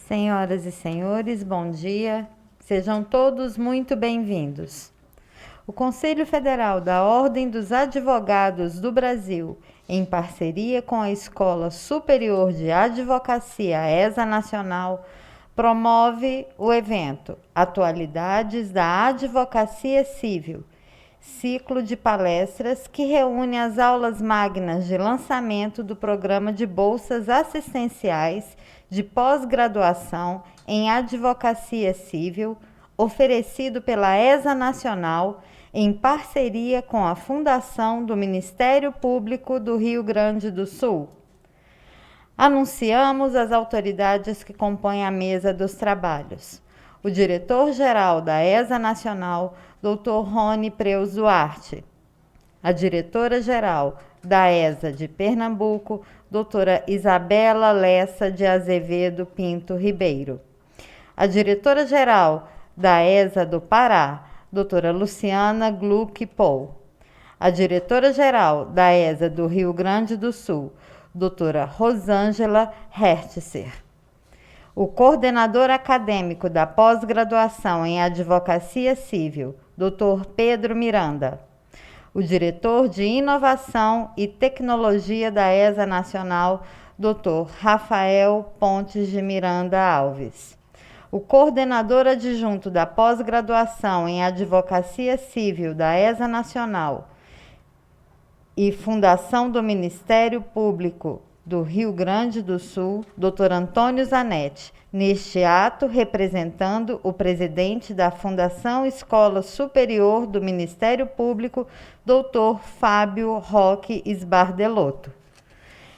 Senhoras e senhores, bom dia. Sejam todos muito bem-vindos. O Conselho Federal da Ordem dos Advogados do Brasil, em parceria com a Escola Superior de Advocacia ESA Nacional, promove o evento Atualidades da Advocacia Civil, ciclo de palestras que reúne as aulas magnas de lançamento do Programa de Bolsas Assistenciais de Pós-Graduação em Advocacia Civil, oferecido pela ESA Nacional, em parceria com a Fundação do Ministério Público do Rio Grande do Sul. Anunciamos as autoridades que compõem a mesa dos trabalhos. O diretor-geral da ESA Nacional, Dr. Rony Preus Duarte. A diretora-geral da ESA de Pernambuco, doutora Isabela Lessa de Azevedo Pinto Ribeiro. A diretora-geral da ESA do Pará, doutora Luciana Gluck Pou. A diretora-geral da ESA do Rio Grande do Sul, doutora Rosângela Hertzer. O coordenador acadêmico da pós-graduação em Advocacia Civil, doutor Pedro Miranda. O diretor de Inovação e Tecnologia da ESA Nacional, Dr. Rafael Pontes de Miranda Alves. O coordenador adjunto da pós-graduação em Advocacia Civil da ESA Nacional e Fundação do Ministério Público do Rio Grande do Sul, Dr. Antônio Zanetti, neste ato representando o presidente da Fundação Escola Superior do Ministério Público, Dr. Fábio Roque Esbardelotto.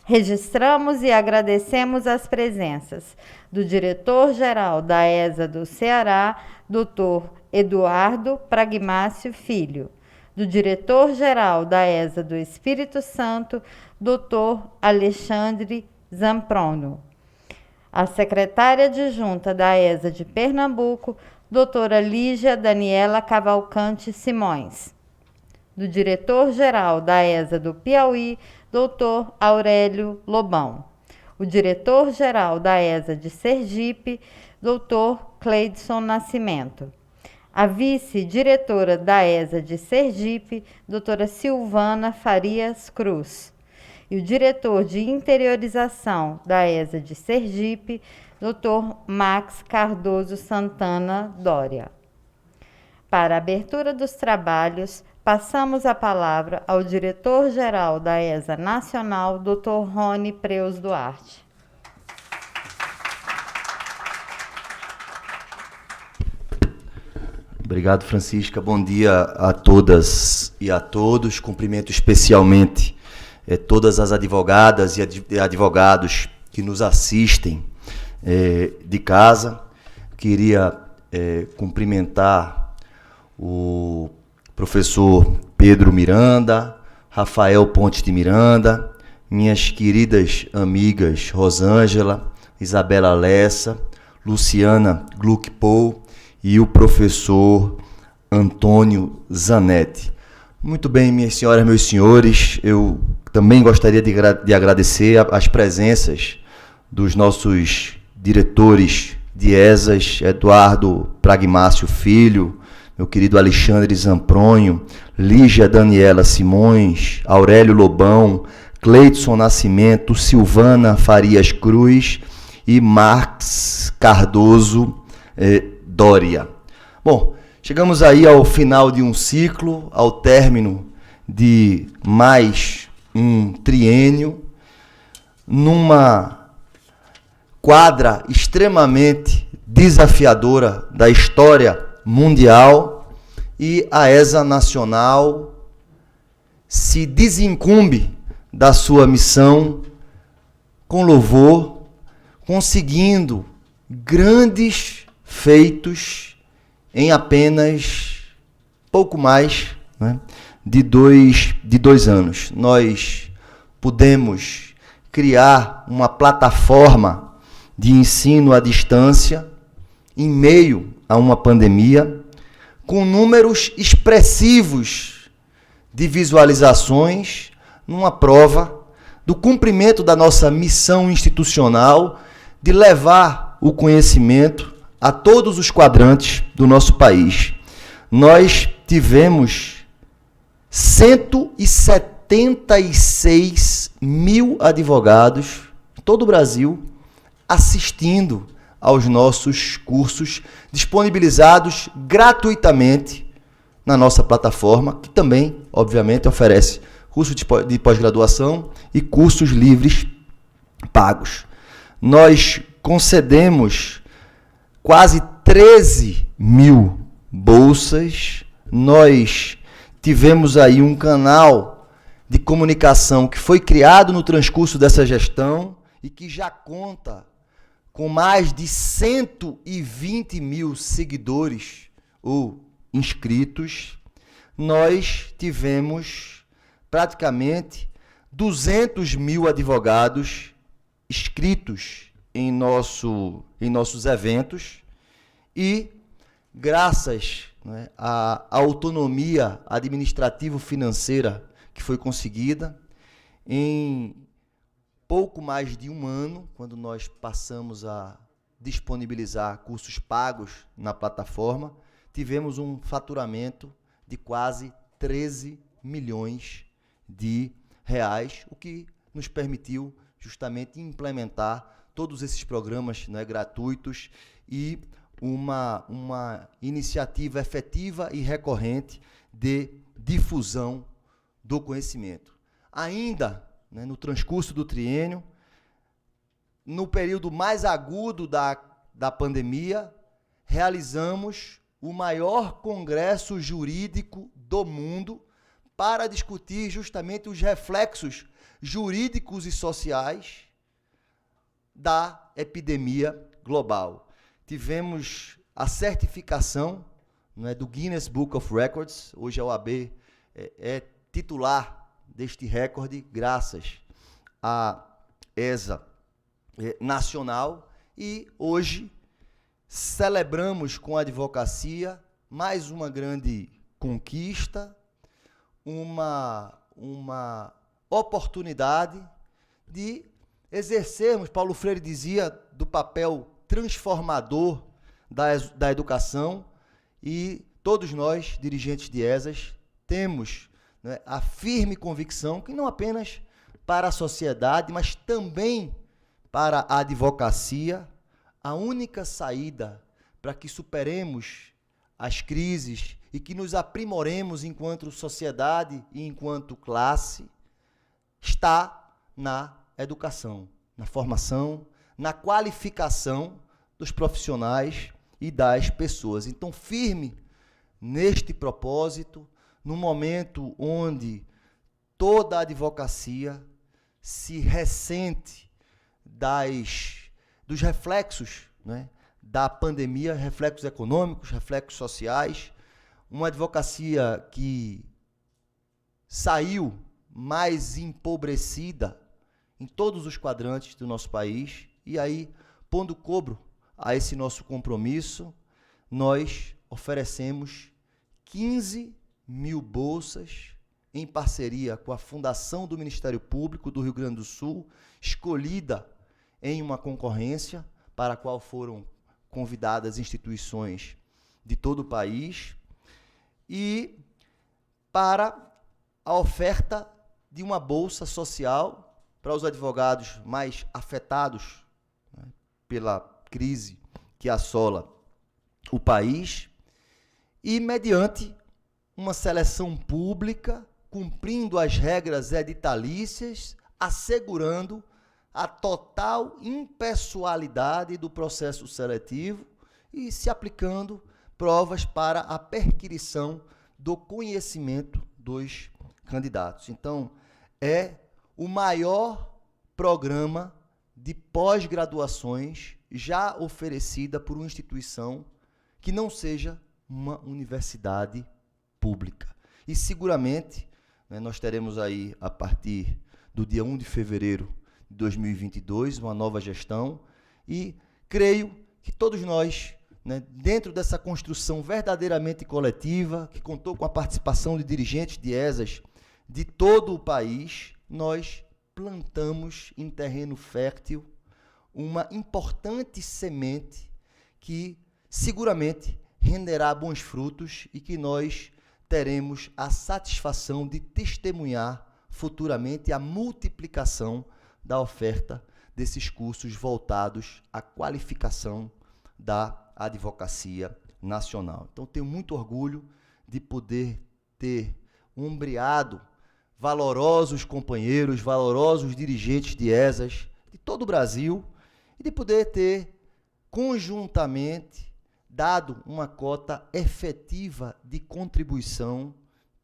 Registramos e agradecemos as presenças do diretor-geral da ESA do Ceará, Dr. Eduardo Pragmácio Filho, do diretor-geral da ESA do Espírito Santo, Dr. Alexandre Zamprono. A secretária adjunta da ESA de Pernambuco, doutora Lígia Daniela Cavalcante Simões. Do diretor-geral da ESA do Piauí, doutor Aurélio Lobão. O diretor-geral da ESA de Sergipe, doutor Cleidson Nascimento. A vice-diretora da ESA de Sergipe, doutora Silvana Farias Cruz. E o diretor de interiorização da ESA de Sergipe, Dr. Max Cardoso Santana Dória. Para a abertura dos trabalhos, passamos a palavra ao diretor-geral da ESA Nacional, Dr. Rony Preus Duarte. Obrigado, Francisca. Bom dia a todas e a todos. Cumprimento especialmente todas as advogadas e advogados que nos assistem de casa. Queria cumprimentar o professor Pedro Miranda, Rafael Pontes de Miranda, minhas queridas amigas Rosângela, Isabela Lessa, Luciana Gluck Pou e o professor Antônio Zanetti. Muito bem, minhas senhoras, meus senhores, eu também gostaria de agradecer as presenças dos nossos diretores de ESAs, Eduardo Pragmácio Filho, meu querido Alexandre Zampronho, Lígia Daniela Simões, Aurélio Lobão, Cleidson Nascimento, Silvana Farias Cruz e Max Cardoso Dória. Bom, chegamos aí ao final de um ciclo, ao término de mais um triênio, numa quadra extremamente desafiadora da história mundial, e a ESA Nacional se desincumbe da sua missão com louvor, conseguindo grandes feitos em apenas pouco mais, né, de dois anos. Nós pudemos criar uma plataforma de ensino à distância em meio a uma pandemia, com números expressivos de visualizações, numa prova do cumprimento da nossa missão institucional de levar o conhecimento a todos os quadrantes do nosso país. Nós tivemos 176 mil advogados em todo o Brasil assistindo aos nossos cursos disponibilizados gratuitamente na nossa plataforma, que também, obviamente, oferece cursos de pós-graduação e cursos livres pagos. Nós concedemos quase 13 mil bolsas. Nós tivemos aí um canal de comunicação que foi criado no transcurso dessa gestão e que já conta com mais de 120 mil seguidores ou inscritos. Nós tivemos praticamente 200 mil advogados inscritos em nossos eventos e, graças, né, à autonomia administrativo-financeira que foi conseguida, em pouco mais de um ano, quando nós passamos a disponibilizar cursos pagos na plataforma, tivemos um faturamento de quase 13 milhões de reais, o que nos permitiu justamente implementar todos esses programas, né, gratuitos e uma iniciativa efetiva e recorrente de difusão do conhecimento. Ainda, né, no transcurso do triênio, no período mais agudo da pandemia, realizamos o maior congresso jurídico do mundo para discutir justamente os reflexos jurídicos e sociais da epidemia global. Tivemos a certificação, né, do Guinness Book of Records. Hoje a OAB é titular deste recorde, graças à ESA nacional, e hoje celebramos com a advocacia mais uma grande conquista, uma oportunidade de exercermos, Paulo Freire dizia, do papel transformador da educação, e todos nós, dirigentes de ESAs, temos, né, a firme convicção que não apenas para a sociedade, mas também para a advocacia, a única saída para que superemos as crises e que nos aprimoremos enquanto sociedade e enquanto classe está na educação, na formação, na qualificação dos profissionais e das pessoas. Então, firme neste propósito, no momento onde toda a advocacia se ressente dos reflexos, né, da pandemia, reflexos econômicos, reflexos sociais, uma advocacia que saiu mais empobrecida em todos os quadrantes do nosso país, e aí, pondo cobro a esse nosso compromisso, nós oferecemos 15 mil bolsas em parceria com a Fundação do Ministério Público do Rio Grande do Sul, escolhida em uma concorrência para a qual foram convidadas instituições de todo o país, e para a oferta de uma bolsa social para os advogados mais afetados, né, pela crise que assola o país, e mediante uma seleção pública, cumprindo as regras editalícias, assegurando a total impessoalidade do processo seletivo e se aplicando provas para a perquisição do conhecimento dos candidatos. Então, é o maior programa de pós-graduações já oferecida por uma instituição que não seja uma universidade pública. E seguramente, né, nós teremos aí, a partir do dia 1 de fevereiro de 2022, uma nova gestão, e creio que todos nós, né, dentro dessa construção verdadeiramente coletiva, que contou com a participação de dirigentes de ESAs de todo o país, nós plantamos em terreno fértil uma importante semente que seguramente renderá bons frutos e que nós teremos a satisfação de testemunhar futuramente a multiplicação da oferta desses cursos voltados à qualificação da advocacia nacional. Então, tenho muito orgulho de poder ter ombreado valorosos companheiros, valorosos dirigentes de ESAs de todo o Brasil e de poder ter conjuntamente dado uma cota efetiva de contribuição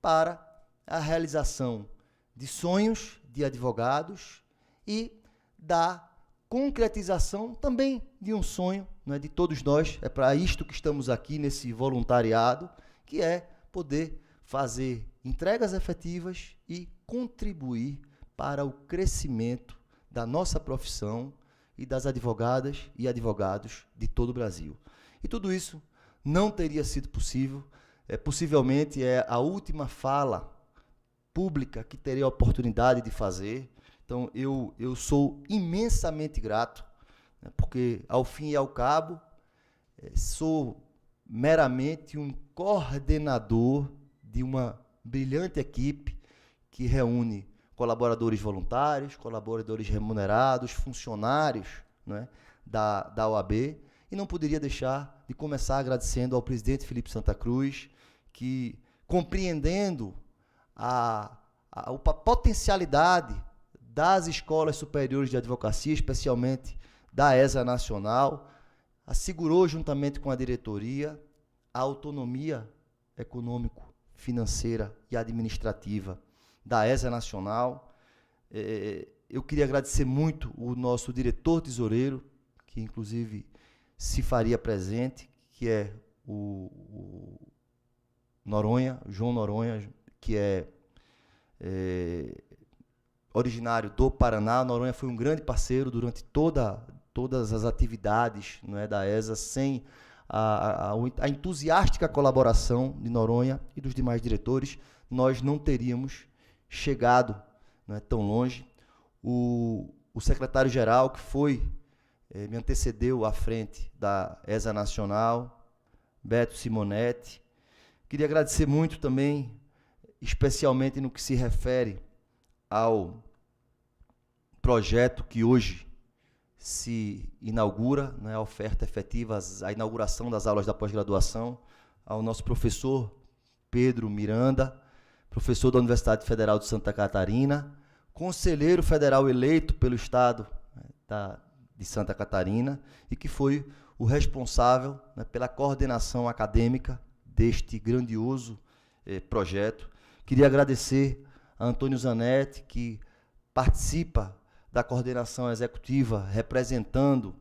para a realização de sonhos de advogados e da concretização também de um sonho, né, de todos nós. É para isto que estamos aqui nesse voluntariado, que é poder fazer entregas efetivas e contribuir para o crescimento da nossa profissão e das advogadas e advogados de todo o Brasil. E tudo isso não teria sido possível, possivelmente é a última fala pública que terei a oportunidade de fazer. Então, eu sou imensamente grato, né, porque, ao fim e ao cabo, sou meramente um coordenador de uma brilhante equipe que reúne colaboradores voluntários, colaboradores remunerados, funcionários, né, da OAB, e não poderia deixar de começar agradecendo ao presidente Felipe Santa Cruz, que, compreendendo a potencialidade das escolas superiores de advocacia, especialmente da ESA Nacional, assegurou, juntamente com a diretoria, a autonomia econômico-financeira e administrativa da ESA Nacional. Eu queria agradecer muito o nosso diretor tesoureiro, que inclusive se faria presente, que é o Noronha, João Noronha, que é originário do Paraná. Noronha foi um grande parceiro durante todas as atividades, não é, da ESA. Sem a entusiástica colaboração de Noronha e dos demais diretores, nós não teríamos chegado, não é, tão longe. O secretário-geral, que me antecedeu à frente da ESA Nacional, Beto Simonetti. Queria agradecer muito também, especialmente no que se refere ao projeto que hoje se inaugura, né, a oferta efetiva, a inauguração das aulas da pós-graduação, ao nosso professor Pedro Miranda, professor da Universidade Federal de Santa Catarina, conselheiro federal eleito pelo Estado, né, de Santa Catarina, e que foi o responsável, né, pela coordenação acadêmica deste grandioso projeto. Queria agradecer a Antônio Zanetti, que participa da coordenação executiva, representando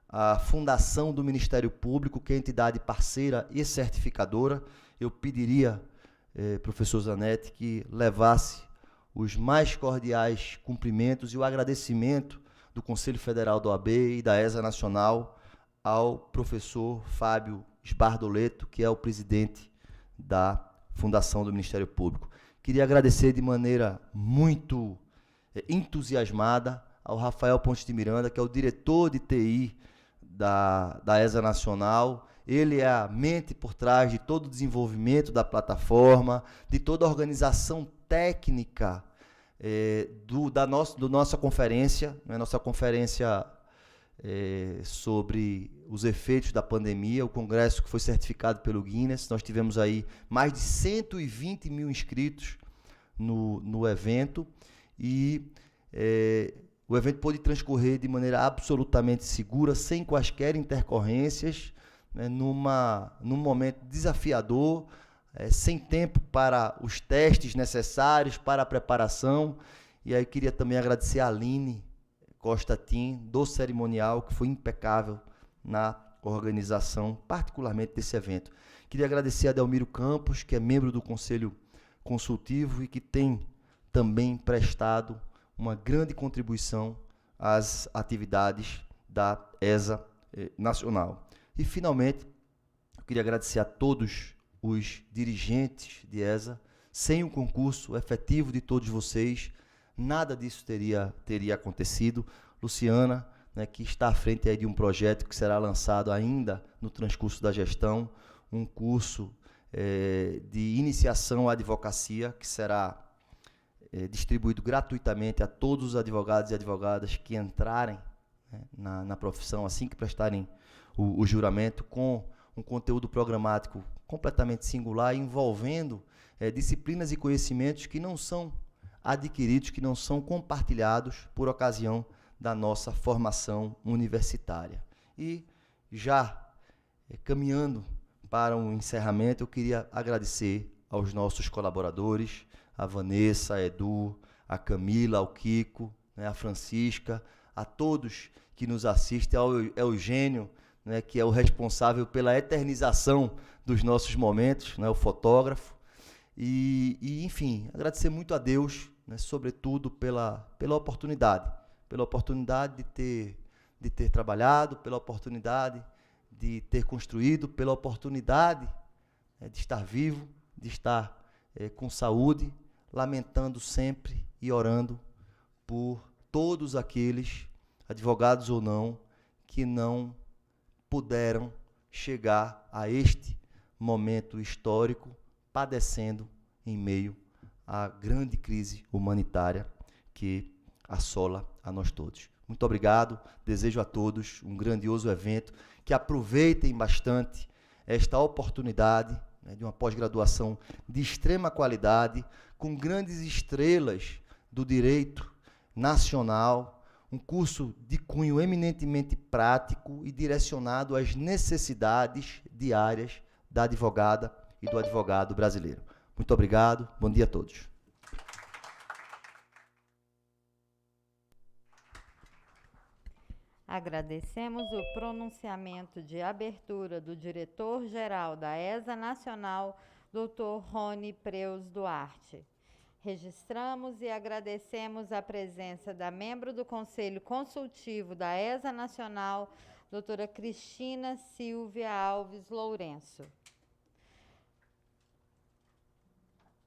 a Fundação do Ministério Público, que é a entidade parceira e certificadora. Eu pediria, professor Zanetti, que levasse os mais cordiais cumprimentos e o agradecimento do Conselho Federal da OAB e da ESA Nacional ao professor Fábio Sbardoleto, que é o presidente da Fundação do Ministério Público. Queria agradecer de maneira muito entusiasmada ao Rafael Pontes de Miranda, que é o diretor de TI da ESA Nacional. Ele é a mente por trás de todo o desenvolvimento da plataforma, de toda a organização técnica da nossa conferência, né, nossa conferência sobre os efeitos da pandemia, o congresso que foi certificado pelo Guinness. Nós tivemos aí mais de 120 mil inscritos no evento, e o evento pôde transcorrer de maneira absolutamente segura, sem quaisquer intercorrências, né, num momento desafiador, sem tempo para os testes necessários, para a preparação. E aí queria também agradecer a Aline Costa Tim, do cerimonial, que foi impecável na organização, particularmente desse evento. Queria agradecer a Delmiro Campos, que é membro do Conselho Consultivo e que tem também prestado uma grande contribuição às atividades da ESA Nacional. E, finalmente, eu queria agradecer a todos os dirigentes de ESA. Sem o concurso efetivo de todos vocês, nada disso teria acontecido. Luciana, né, que está à frente aí de um projeto que será lançado ainda no transcurso da gestão, um curso de iniciação à advocacia, que será distribuído gratuitamente a todos os advogados e advogadas que entrarem, né, na profissão, assim que prestarem o juramento, com um conteúdo programático completamente singular, envolvendo disciplinas e conhecimentos que não são adquiridos, que não são compartilhados por ocasião da nossa formação universitária. E já caminhando para um encerramento, eu queria agradecer aos nossos colaboradores, a Vanessa, a Edu, a Camila, ao Kiko, né, a Francisca, a todos que nos assistem, ao Eugênio, né, que é o responsável pela eternização dos nossos momentos, né, o fotógrafo, e enfim, agradecer muito a Deus, né, sobretudo pela oportunidade de ter trabalhado, pela oportunidade de ter construído, pela oportunidade de estar vivo, de estar com saúde, lamentando sempre e orando por todos aqueles, advogados ou não, que não puderam chegar a este momento histórico, padecendo em meio à grande crise humanitária que assola a nós todos. Muito obrigado, desejo a todos um grandioso evento, que aproveitem bastante esta oportunidade, né, de uma pós-graduação de extrema qualidade, com grandes estrelas do direito nacional, um curso de cunho eminentemente prático e direcionado às necessidades diárias da advogada e do advogado brasileiro. Muito obrigado, bom dia a todos. Agradecemos o pronunciamento de abertura do diretor-geral da ESA Nacional, Dr. Rony Preus Duarte. Registramos e agradecemos a presença da membro do Conselho Consultivo da ESA Nacional, doutora Cristina Silvia Alves Lourenço.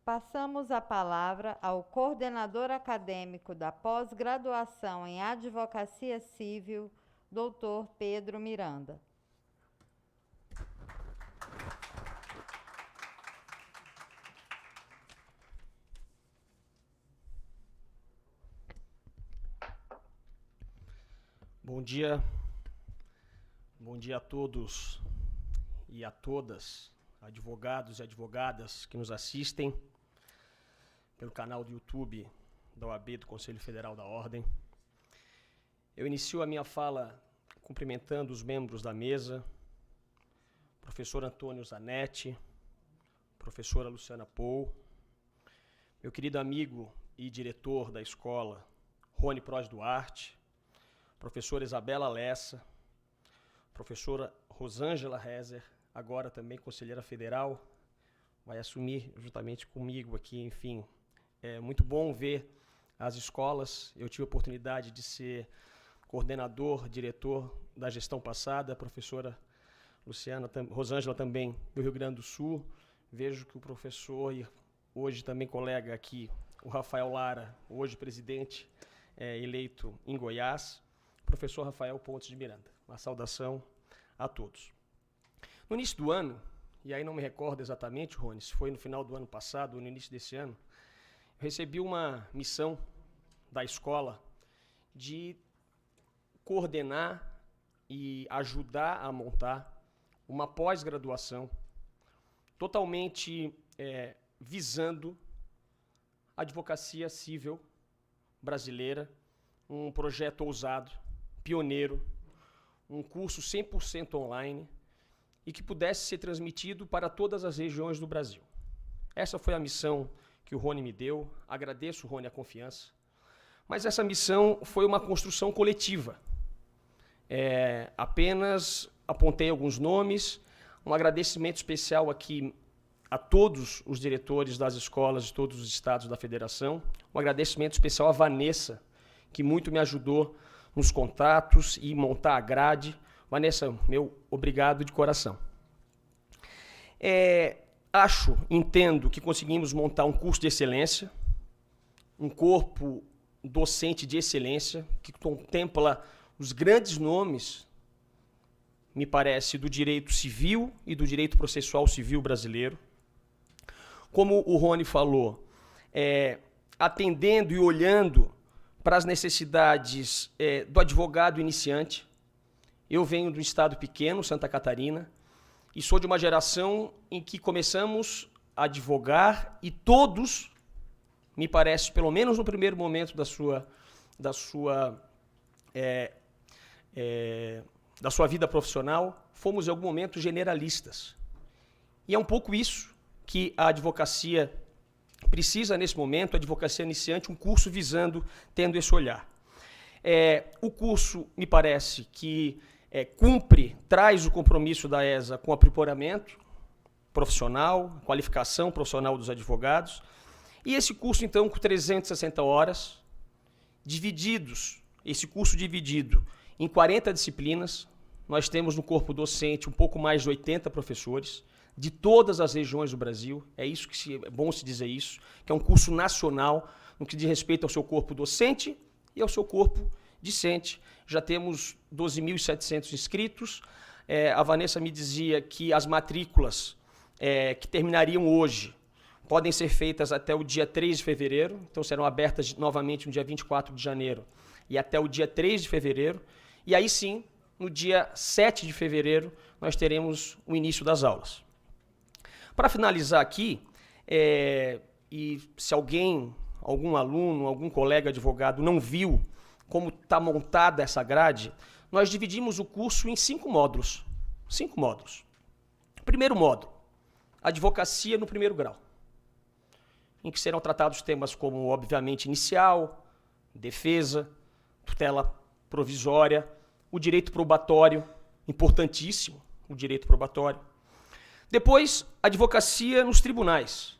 Passamos a palavra ao coordenador acadêmico da pós-graduação em Advocacia Civil, doutor Pedro Miranda. Bom dia a todos e a todas, advogados e advogadas que nos assistem pelo canal do YouTube da OAB, do Conselho Federal da Ordem. Eu inicio a minha fala cumprimentando os membros da mesa, professor Antônio Zanetti, professora Luciana Pou, meu querido amigo e diretor da escola, Rony Preus Duarte, professora Isabela Lessa, professora Rosângela Rezer, agora também conselheira federal, vai assumir juntamente comigo aqui, enfim. É muito bom ver as escolas. Eu tive a oportunidade de ser coordenador, diretor da gestão passada, a professora Rosângela também do Rio Grande do Sul. Vejo que o professor e hoje também colega aqui, o Rafael Lara, hoje presidente eleito em Goiás, professor Rafael Pontes de Miranda. Uma saudação a todos. No início do ano, e aí não me recordo exatamente, Rony, se foi no final do ano passado ou no início desse ano, eu recebi uma missão da escola de coordenar e ajudar a montar uma pós-graduação totalmente visando a advocacia civil brasileira, um projeto ousado, pioneiro, um curso 100% online e que pudesse ser transmitido para todas as regiões do Brasil. Essa foi a missão que o Rony me deu, agradeço, Rony, a confiança, mas essa missão foi uma construção coletiva. Apenas apontei alguns nomes, um agradecimento especial aqui a todos os diretores das escolas de todos os estados da federação, um agradecimento especial à Vanessa, que muito me ajudou nos contatos e montar a grade. Vanessa, meu obrigado de coração. Entendo que conseguimos montar um curso de excelência, um corpo docente de excelência, que contempla os grandes nomes, me parece, do direito civil e do direito processual civil brasileiro. Como o Rony falou, atendendo e olhando para as necessidades do advogado iniciante. Eu venho de um estado pequeno, Santa Catarina, e sou de uma geração em que começamos a advogar e todos, me parece, pelo menos no primeiro momento da sua vida profissional, fomos em algum momento generalistas. E é um pouco isso que a advocacia precisa nesse momento, a advocacia iniciante, um curso visando, tendo esse olhar. O curso, me parece, que traz o compromisso da ESA com o aprimoramento profissional, qualificação profissional dos advogados. E esse curso, então, com 360 horas, esse curso dividido em 40 disciplinas. Nós temos no corpo docente um pouco mais de 80 professores de todas as regiões do Brasil. É bom se dizer isso, que é um curso nacional no que diz respeito ao seu corpo docente e ao seu corpo discente. Já temos 12.700 inscritos. A Vanessa me dizia que as matrículas que terminariam hoje podem ser feitas até o dia 3 de fevereiro, então serão abertas novamente no dia 24 de janeiro e até o dia 3 de fevereiro. E aí sim, no dia 7 de fevereiro, nós teremos o início das aulas. Para finalizar aqui, e se algum aluno, algum colega advogado não viu como está montada essa grade, nós dividimos o curso em 5 módulos. 5 módulos. Primeiro módulo, advocacia no primeiro grau, em que serão tratados temas como, obviamente, inicial, defesa, tutela provisória, o direito probatório, importantíssimo, o direito probatório. Depois, advocacia nos tribunais,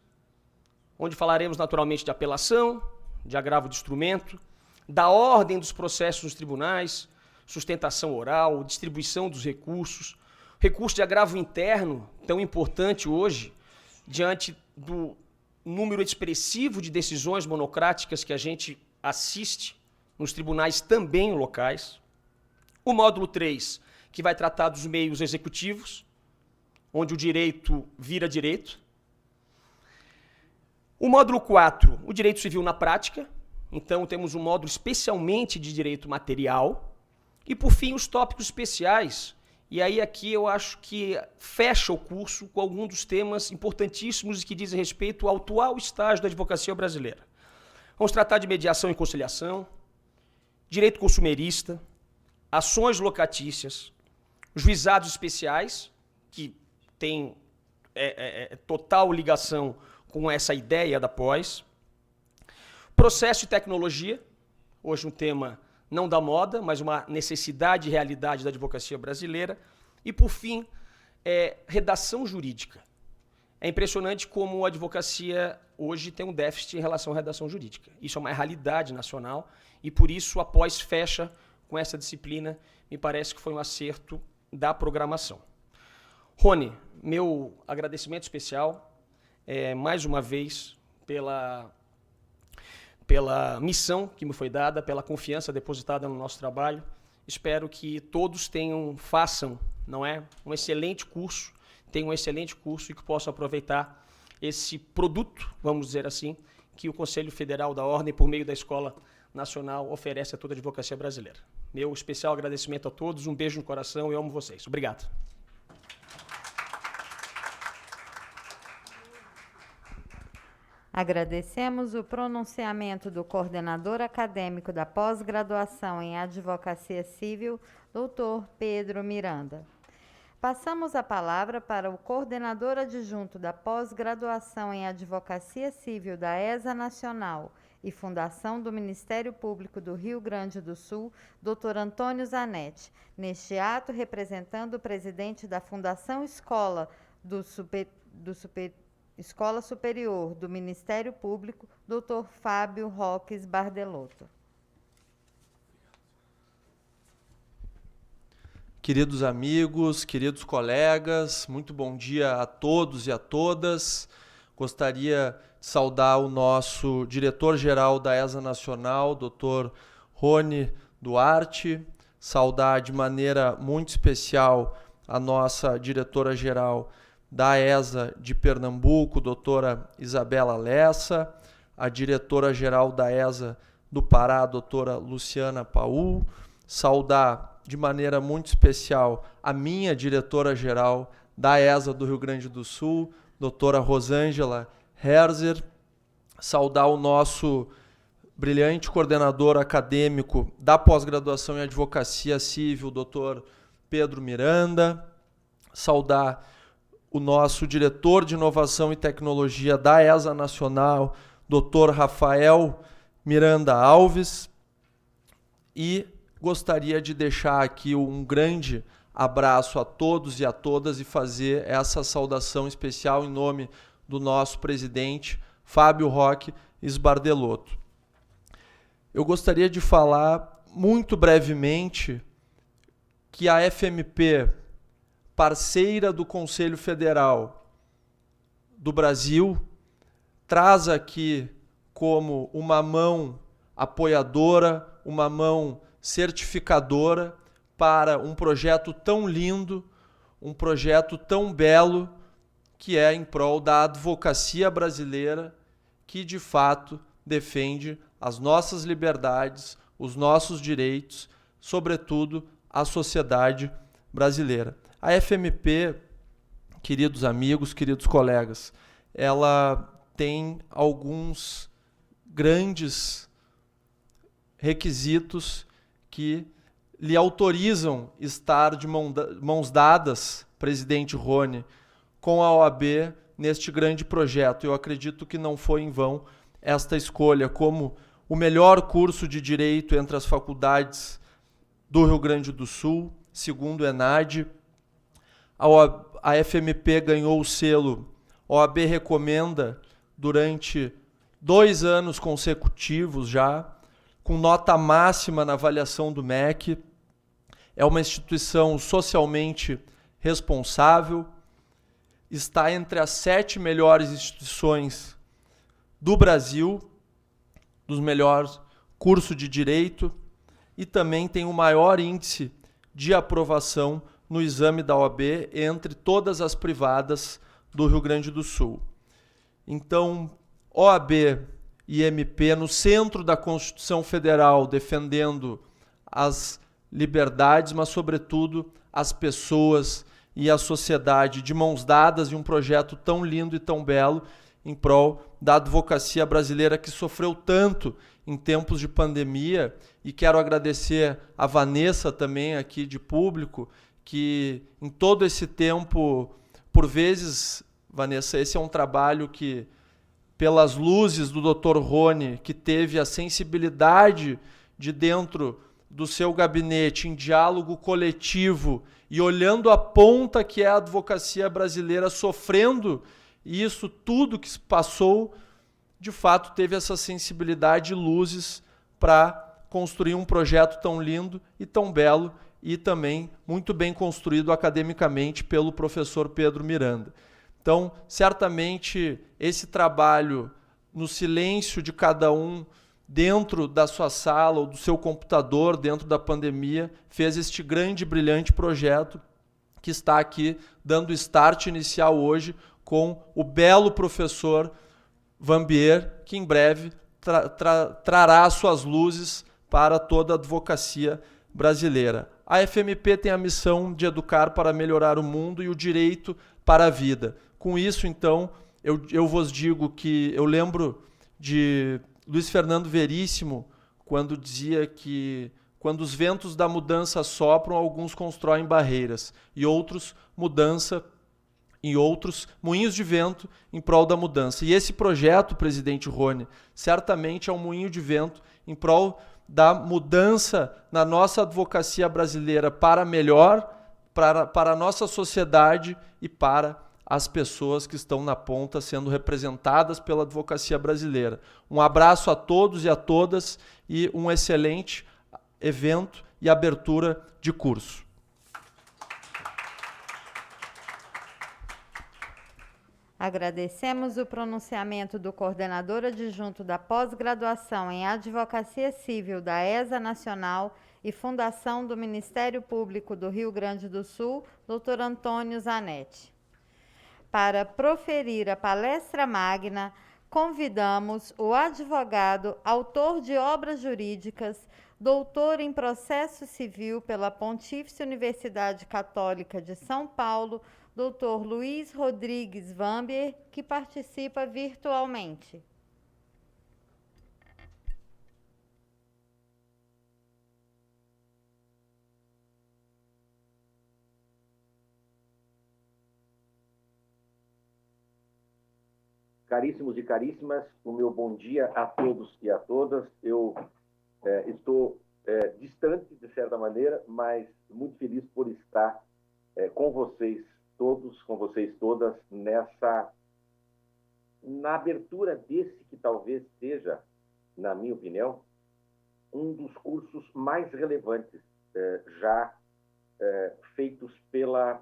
onde falaremos naturalmente de apelação, de agravo de instrumento, da ordem dos processos nos tribunais, sustentação oral, distribuição dos recursos, recurso de agravo interno, tão importante hoje, diante do número expressivo de decisões monocráticas que a gente assiste nos tribunais também locais. O módulo 3, que vai tratar dos meios executivos, onde o direito vira direito. O módulo 4, o direito civil na prática. Então, temos um módulo especialmente de direito material. E, por fim, os tópicos especiais. E aí, aqui, eu acho que fecha o curso com alguns dos temas importantíssimos que dizem respeito ao atual estágio da advocacia brasileira. Vamos tratar de mediação e conciliação, direito consumerista, ações locatícias, juizados especiais, que tem total ligação com essa ideia da pós, processo e tecnologia, hoje um tema não da moda, mas uma necessidade e realidade da advocacia brasileira, e, por fim, redação jurídica. É impressionante como a advocacia hoje tem um déficit em relação à redação jurídica. Isso é uma realidade nacional e, por isso, a pós fecha com essa disciplina. Me parece que foi um acerto da programação. Rony, meu agradecimento especial, mais uma vez, pela missão que me foi dada, pela confiança depositada no nosso trabalho. Espero que todos façam, um excelente curso, tenham um excelente curso e que possam aproveitar esse produto, vamos dizer assim, que o Conselho Federal da Ordem, por meio da Escola Nacional, oferece a toda a advocacia brasileira. Meu especial agradecimento a todos, um beijo no coração, eu amo vocês. Obrigado. Agradecemos o pronunciamento do coordenador acadêmico da pós-graduação em Advocacia Civil, Dr. Pedro Miranda. Passamos a palavra para o coordenador adjunto da pós-graduação em Advocacia Civil da ESA Nacional e Fundação do Ministério Público do Rio Grande do Sul, Dr. Antônio Zanetti, neste ato representando o presidente da Fundação Escola Escola Superior do Ministério Público, Dr. Fábio Roques Bardelotto. Queridos amigos, queridos colegas, muito bom dia a todos e a todas. Gostaria de saudar o nosso diretor-geral da ESA Nacional, Dr. Rony Duarte, saudar de maneira muito especial a nossa diretora-geral da ESA de Pernambuco, doutora Isabela Lessa, a diretora-geral da ESA do Pará, doutora Luciana Paul, saudar de maneira muito especial a minha diretora-geral da ESA do Rio Grande do Sul, doutora Rosângela Herzer, saudar o nosso brilhante coordenador acadêmico da pós-graduação em Advocacia Civil, doutor Pedro Miranda, saudar o nosso diretor de Inovação e Tecnologia da ESA Nacional, doutor Rafael Miranda Alves, e gostaria de deixar aqui um grande abraço a todos e a todas e fazer essa saudação especial em nome do nosso presidente, Fábio Roque Sbardelotto. Eu gostaria de falar muito brevemente que a FMP, parceira do Conselho Federal do Brasil, traz aqui como uma mão apoiadora, uma mão certificadora para um projeto tão lindo, um projeto tão belo, que é em prol da advocacia brasileira, que de fato defende as nossas liberdades, os nossos direitos, sobretudo a sociedade brasileira. A FMP, queridos amigos, queridos colegas, ela tem alguns grandes requisitos que lhe autorizam estar de mãos dadas, presidente Rony, com a OAB neste grande projeto. Eu acredito que não foi em vão esta escolha como o melhor curso de direito entre as faculdades do Rio Grande do Sul, segundo o ENAD. A FMP ganhou o selo OAB Recomenda durante 2 anos consecutivos já, com nota máxima na avaliação do MEC. É uma instituição socialmente responsável, está entre as 7 melhores instituições do Brasil, dos melhores cursos de direito, e também tem o maior índice de aprovação no exame da OAB entre todas as privadas do Rio Grande do Sul. Então, OAB e MP no centro da Constituição Federal, defendendo as liberdades, mas, sobretudo, as pessoas e a sociedade de mãos dadas em um projeto tão lindo e tão belo em prol da advocacia brasileira, que sofreu tanto em tempos de pandemia. E quero agradecer a Vanessa também aqui de público, que em todo esse tempo, por vezes, Vanessa, esse é um trabalho que, pelas luzes do Dr. Rony, que teve a sensibilidade de dentro do seu gabinete, em diálogo coletivo e olhando a ponta que é a advocacia brasileira, sofrendo isso tudo que se passou, de fato teve essa sensibilidade e luzes para construir um projeto tão lindo e tão belo e também muito bem construído academicamente pelo professor Pedro Miranda. Então, certamente, esse trabalho no silêncio de cada um, dentro da sua sala ou do seu computador, dentro da pandemia, fez este grande e brilhante projeto que está aqui dando start inicial hoje com o belo professor Vambier, que em breve trará suas luzes para toda a advocacia brasileira. A FMP tem a missão de educar para melhorar o mundo e o direito para a vida. Com isso, então, eu vos digo que eu lembro de Luiz Fernando Veríssimo, quando dizia que quando os ventos da mudança sopram, alguns constroem barreiras e outros moinhos de vento em prol da mudança. E esse projeto, presidente Rony, certamente é um moinho de vento em prol da mudança na nossa advocacia brasileira para melhor, para a nossa sociedade e para as pessoas que estão na ponta sendo representadas pela advocacia brasileira. Um abraço a todos e a todas e um excelente evento e abertura de curso. Agradecemos o pronunciamento do coordenador adjunto da pós-graduação em Advocacia Civil da ESA Nacional e Fundação do Ministério Público do Rio Grande do Sul, Dr. Antônio Zanetti. Para proferir a palestra magna, convidamos o advogado, autor de obras jurídicas, doutor em processo civil pela Pontífice Universidade Católica de São Paulo, Dr. Luiz Rodrigues Vambier, que participa virtualmente. Caríssimos e caríssimas, o meu bom dia a todos e a todas. Eu estou distante, de certa maneira, mas muito feliz por estar com vocês todos, com vocês todas, na abertura desse que talvez seja, na minha opinião, um dos cursos mais relevantes já feitos pela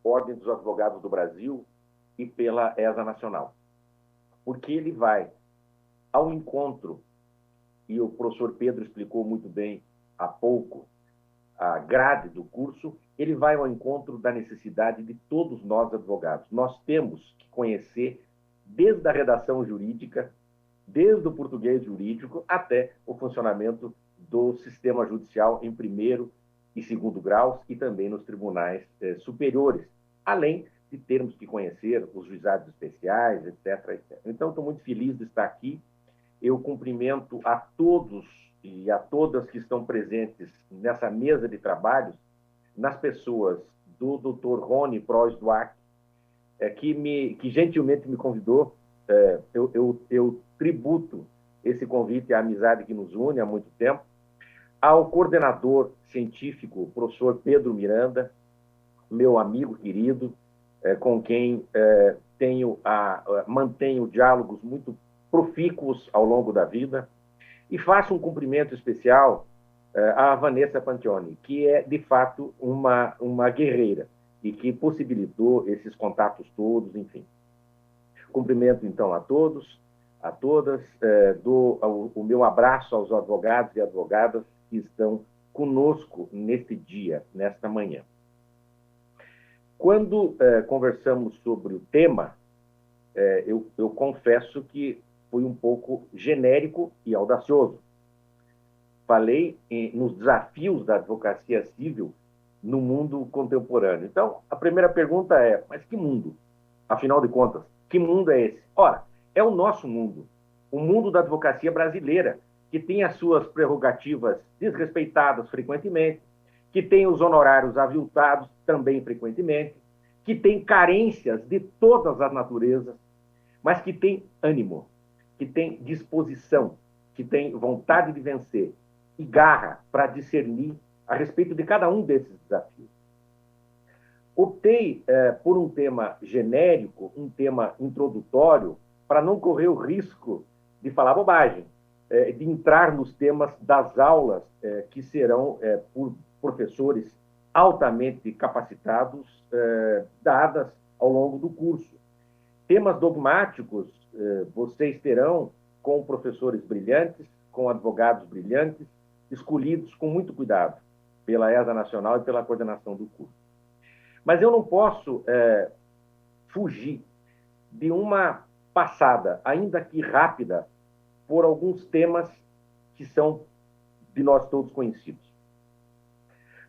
Ordem dos Advogados do Brasil e pela ESA Nacional. Porque ele vai ao encontro, e o professor Pedro explicou muito bem há pouco, a grade do curso, ele vai ao encontro da necessidade de todos nós advogados. Nós temos que conhecer desde a redação jurídica, desde o português jurídico, até o funcionamento do sistema judicial em primeiro e segundo graus e também nos tribunais superiores, além de termos que conhecer os juizados especiais, etc, etc. Então, estou muito feliz de estar aqui. Eu cumprimento a todos e a todas que estão presentes nessa mesa de trabalhos, nas pessoas do Dr. Rony Prois Duarte, que gentilmente me convidou. Eu tributo esse convite à amizade que nos une há muito tempo, ao coordenador científico, o professor Pedro Miranda, meu amigo querido, com quem mantenho diálogos muito profícuos ao longo da vida, e faço um cumprimento especial à Vanessa Pantioni, que é, de fato, uma guerreira e que possibilitou esses contatos todos, enfim. Cumprimento, então, a todos, a todas, dou o meu abraço aos advogados e advogadas que estão conosco neste dia, nesta manhã. Quando conversamos sobre o tema, eu confesso que fui um pouco genérico e audacioso. Falei nos desafios da advocacia civil no mundo contemporâneo. Então, a primeira pergunta é, mas que mundo? Afinal de contas, que mundo é esse? Ora, é o nosso mundo, o mundo da advocacia brasileira, que tem as suas prerrogativas desrespeitadas frequentemente, que tem os honorários aviltados também frequentemente, que tem carências de todas as naturezas, mas que tem ânimo, que tem disposição, que tem vontade de vencer e garra para discernir a respeito de cada um desses desafios. Optei por um tema genérico, um tema introdutório, para não correr o risco de falar bobagem, de entrar nos temas das aulas que serão por professores altamente capacitados, dadas ao longo do curso. Temas dogmáticos vocês terão com professores brilhantes, com advogados brilhantes, escolhidos com muito cuidado pela ESA Nacional e pela coordenação do curso. Mas eu não posso fugir de uma passada, ainda que rápida, por alguns temas que são de nós todos conhecidos.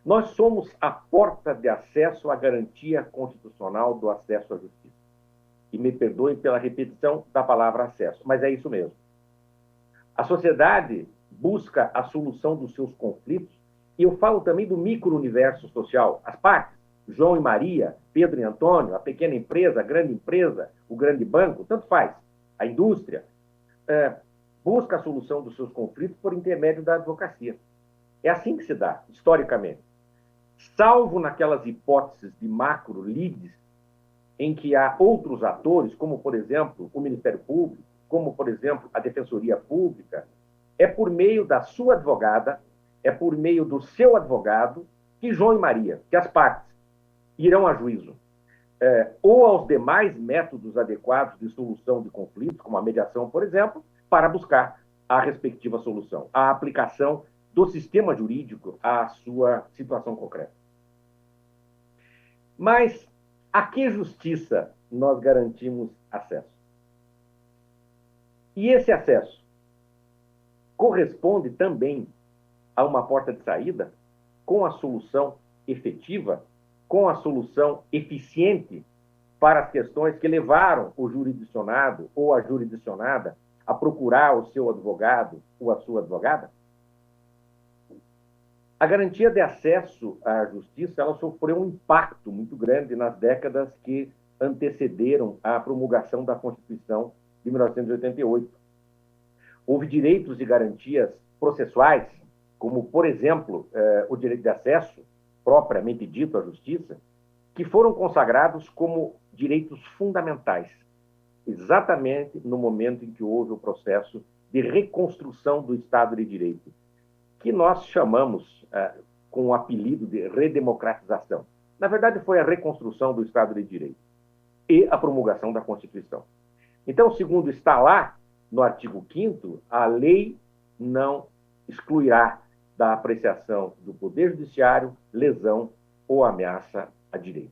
Nós somos a porta de acesso à garantia constitucional do acesso à justiça. E me perdoem pela repetição da palavra acesso, mas é isso mesmo. A sociedade busca a solução dos seus conflitos, e eu falo também do micro-universo social, as partes, João e Maria, Pedro e Antônio, a pequena empresa, a grande empresa, o grande banco, tanto faz, a indústria, busca a solução dos seus conflitos por intermédio da advocacia. É assim que se dá, historicamente. Salvo naquelas hipóteses de macro-lides, em que há outros atores, como, por exemplo, o Ministério Público, como, por exemplo, a Defensoria Pública, é por meio da sua advogada, é por meio do seu advogado, que João e Maria, que as partes, irão a juízo. ou aos demais métodos adequados de solução de conflitos, como a mediação, por exemplo, para buscar a respectiva solução, a aplicação do sistema jurídico à sua situação concreta. Mas a que justiça nós garantimos acesso? E esse acesso corresponde também a uma porta de saída com a solução efetiva, com a solução eficiente para as questões que levaram o jurisdicionado ou a jurisdicionada a procurar o seu advogado ou a sua advogada? A garantia de acesso à justiça, ela sofreu um impacto muito grande nas décadas que antecederam a promulgação da Constituição de 1988. Houve direitos e garantias processuais, como, por exemplo, o direito de acesso, propriamente dito à justiça, que foram consagrados como direitos fundamentais, exatamente no momento em que houve o processo de reconstrução do Estado de Direito, que nós chamamos com o apelido de redemocratização. Na verdade, foi a reconstrução do Estado de Direito e a promulgação da Constituição. Então, segundo está lá no artigo 5º, a lei não excluirá da apreciação do Poder Judiciário lesão ou ameaça a direito.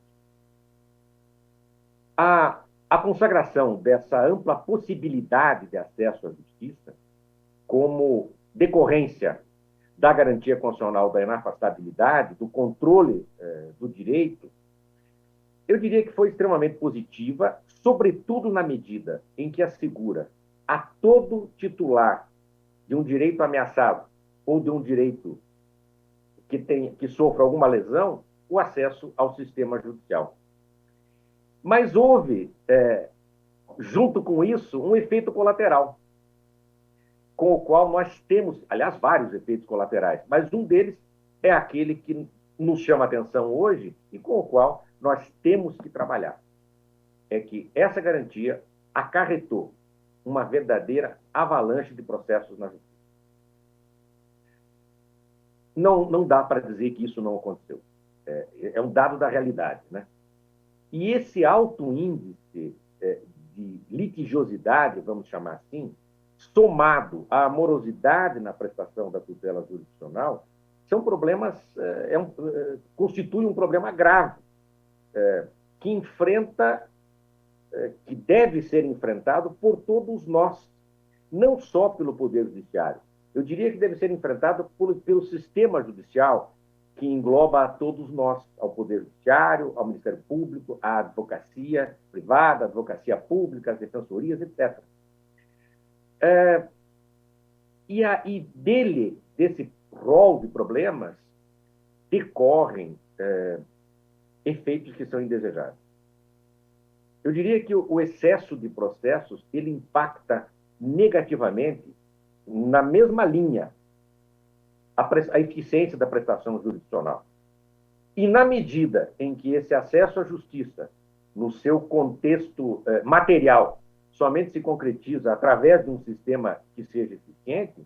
A consagração dessa ampla possibilidade de acesso à justiça, como decorrência da garantia constitucional da inafastabilidade, do controle do direito, eu diria que foi extremamente positiva, sobretudo na medida em que assegura a todo titular de um direito ameaçado ou de um direito que sofra alguma lesão, o acesso ao sistema judicial. Mas houve, junto com isso, um efeito colateral, com o qual nós temos, aliás, vários efeitos colaterais, mas um deles é aquele que nos chama a atenção hoje e com o qual nós temos que trabalhar. É que essa garantia acarretou uma verdadeira avalanche de processos na justiça. Não dá para dizer que isso não aconteceu. É um dado da realidade, né? E esse alto índice de litigiosidade, vamos chamar assim, somado à morosidade na prestação da tutela jurisdicional, são problemas, constitui um problema grave, que enfrenta, que deve ser enfrentado por todos nós, não só pelo Poder Judiciário. Eu diria que deve ser enfrentado pelo sistema judicial, que engloba a todos nós, ao Poder Judiciário, ao Ministério Público, à advocacia privada, à advocacia pública, às defensorias, etc. E desse rol de problemas, decorrem efeitos que são indesejáveis. Eu diria que o excesso de processos, ele impacta negativamente, na mesma linha, a eficiência da prestação jurisdicional. E na medida em que esse acesso à justiça, no seu contexto material, somente se concretiza através de um sistema que seja eficiente,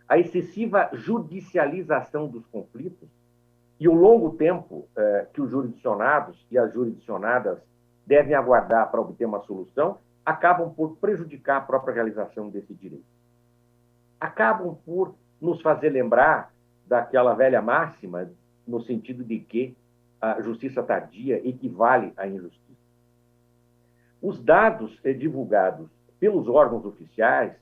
a excessiva judicialização dos conflitos e o longo tempo que os jurisdicionados e as jurisdicionadas devem aguardar para obter uma solução, acabam por prejudicar a própria realização desse direito. Acabam por nos fazer lembrar daquela velha máxima, no sentido de que a justiça tardia equivale à injustiça. Os dados divulgados pelos órgãos oficiais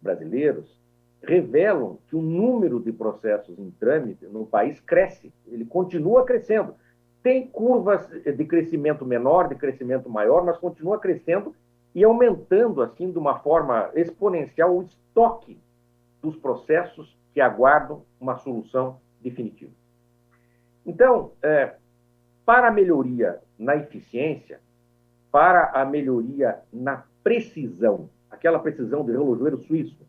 brasileiros revelam que o número de processos em trâmite no país cresce, ele continua crescendo. Tem curvas de crescimento menor, de crescimento maior, mas continua crescendo e aumentando, assim, de uma forma exponencial, o estoque dos processos que aguardam uma solução definitiva. Então, para a melhoria na eficiência, para a melhoria na precisão, aquela precisão de relojoeiro suíço,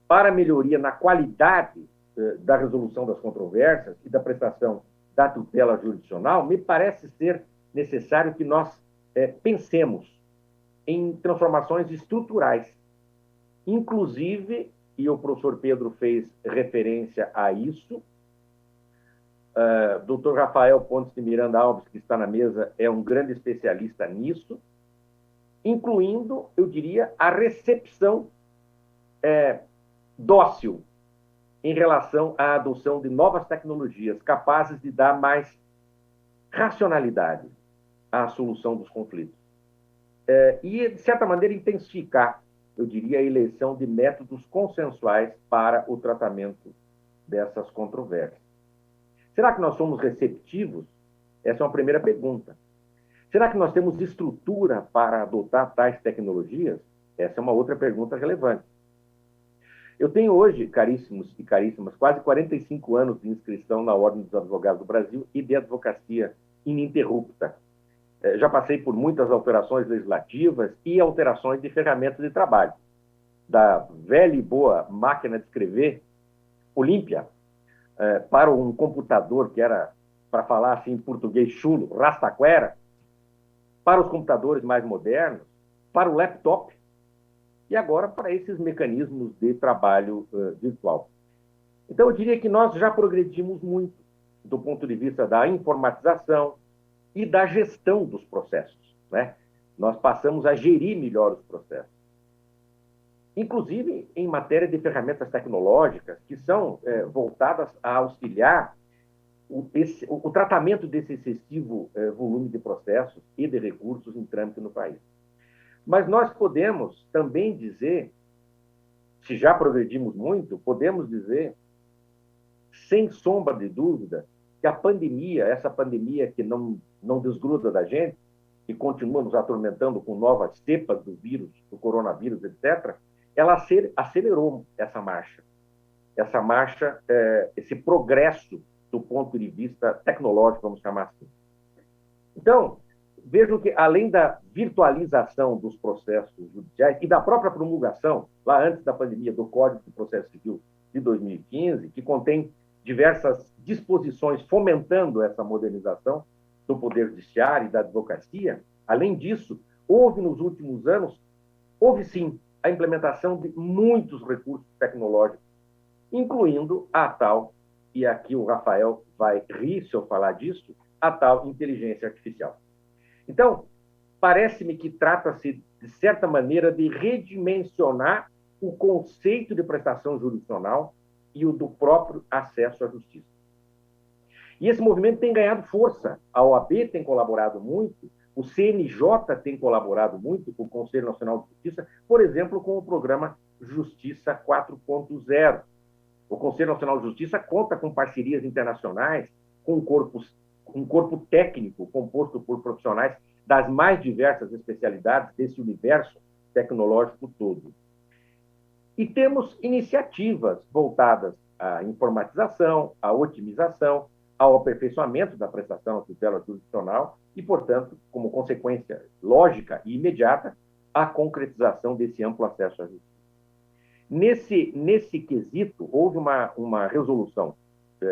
para a melhoria na qualidade da resolução das controvérsias e da prestação da tutela jurisdicional, me parece ser necessário que nós pensemos em transformações estruturais. Inclusive, e o professor Pedro fez referência a isso, Dr. Rafael Pontes de Miranda Alves, que está na mesa, é um grande especialista nisso, incluindo, eu diria, a recepção dócil em relação à adoção de novas tecnologias capazes de dar mais racionalidade à solução dos conflitos. E, de certa maneira, intensificar, eu diria, a eleição de métodos consensuais para o tratamento dessas controvérsias. Será que nós somos receptivos? Essa é uma primeira pergunta. Será que nós temos estrutura para adotar tais tecnologias? Essa é uma outra pergunta relevante. Eu tenho hoje, caríssimos e caríssimas, quase 45 anos de inscrição na Ordem dos Advogados do Brasil e de advocacia ininterrupta. Já passei por muitas alterações legislativas e alterações de ferramentas de trabalho. Da velha e boa máquina de escrever, Olímpia, para um computador que era, para falar assim em português chulo, Rastaquera, para os computadores mais modernos, para o laptop e agora para esses mecanismos de trabalho virtual. Então, eu diria que nós já progredimos muito do ponto de vista da informatização e da gestão dos processos, né? Nós passamos a gerir melhor os processos. Inclusive em matéria de ferramentas tecnológicas que são voltadas a auxiliar o tratamento desse excessivo volume de processos e de recursos em trâmite no país. Mas nós podemos também dizer, se já progredimos muito, podemos dizer, sem sombra de dúvida, que a pandemia, essa pandemia que não desgruda da gente, que continua nos atormentando com novas cepas do vírus, do coronavírus, etc., ela acelerou essa marcha, esse progresso do ponto de vista tecnológico, vamos chamar assim. Então, vejam que, além da virtualização dos processos judiciais e da própria promulgação, lá antes da pandemia, do Código de Processo Civil de 2015, que contém diversas disposições fomentando essa modernização do Poder Judiciário e da advocacia, além disso, houve nos últimos anos, sim, a implementação de muitos recursos tecnológicos, incluindo a tal, e aqui o Rafael vai rir se eu falar disso, a tal inteligência artificial. Então, parece-me que trata-se, de certa maneira, de redimensionar o conceito de prestação jurisdicional e o do próprio acesso à justiça. E esse movimento tem ganhado força. A OAB tem colaborado muito, o CNJ tem colaborado muito com o Conselho Nacional de Justiça, por exemplo, com o programa Justiça 4.0. O Conselho Nacional de Justiça conta com parcerias internacionais, com um corpo técnico composto por profissionais das mais diversas especialidades desse universo tecnológico todo. E temos iniciativas voltadas à informatização, à otimização, ao aperfeiçoamento da prestação à tutela jurisdicional e, portanto, como consequência lógica e imediata, a concretização desse amplo acesso à justiça. Nesse quesito, houve uma resolução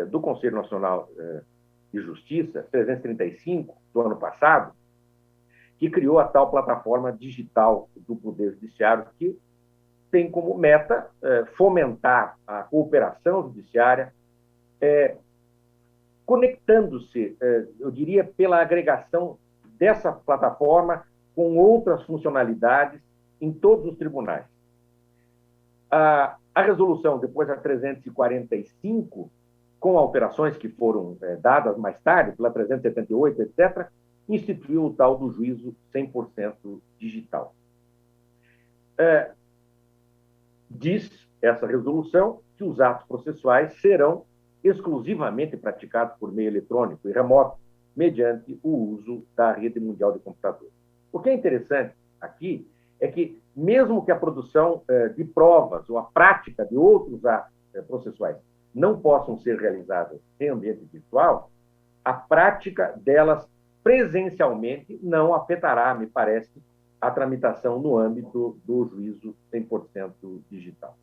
do Conselho Nacional de Justiça, 335, do ano passado, que criou a tal plataforma digital do Poder Judiciário, que tem como meta fomentar a cooperação judiciária, conectando-se, eu diria, pela agregação dessa plataforma com outras funcionalidades em todos os tribunais. A resolução, depois a 345, com alterações que foram dadas mais tarde, pela 378, etc., instituiu o tal do juízo 100% digital. Diz essa resolução que os atos processuais serão exclusivamente praticados por meio eletrônico e remoto, mediante o uso da rede mundial de computadores. O que é interessante aqui é que, mesmo que a produção de provas ou a prática de outros atos processuais não possam ser realizadas em ambiente virtual, a prática delas presencialmente não afetará, me parece, a tramitação no âmbito do juízo 100% digital.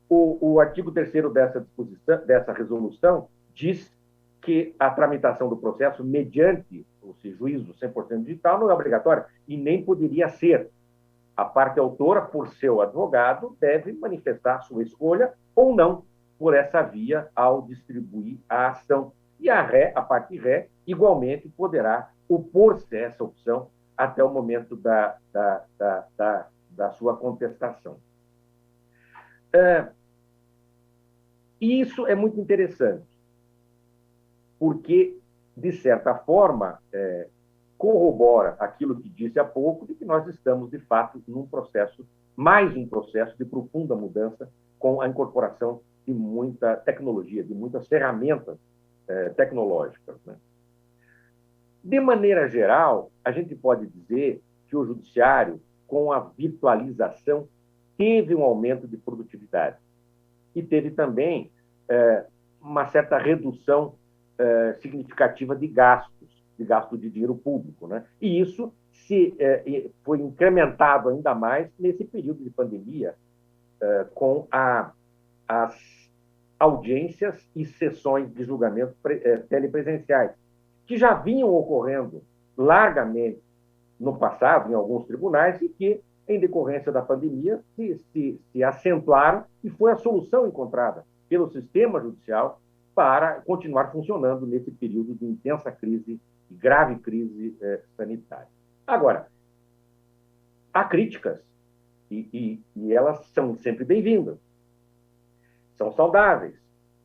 O artigo 3º dessa resolução diz que a tramitação do processo mediante o juízo 100% digital não é obrigatória e nem poderia ser. A parte autora, por seu advogado, deve manifestar sua escolha ou não por essa via ao distribuir a ação, e a parte ré, igualmente poderá opor-se a essa opção até o momento da sua contestação. E isso é muito interessante, porque, de certa forma, corrobora aquilo que disse há pouco, de que nós estamos, de fato, num processo, mais um processo de profunda mudança, com a incorporação de muita tecnologia, de muitas ferramentas tecnológicas, né? De maneira geral, a gente pode dizer que o judiciário, com a virtualização, teve um aumento de produtividade e teve também uma certa redução significativa de gasto de dinheiro público, né? E isso foi incrementado ainda mais nesse período de pandemia, com as audiências e sessões de julgamento telepresenciais, que já vinham ocorrendo largamente no passado, em alguns tribunais, e que, em decorrência da pandemia, se acentuaram, e foi a solução encontrada pelo sistema judicial para continuar funcionando nesse período de intensa crise, de grave crise sanitária. Agora, há críticas, e elas são sempre bem-vindas, são saudáveis,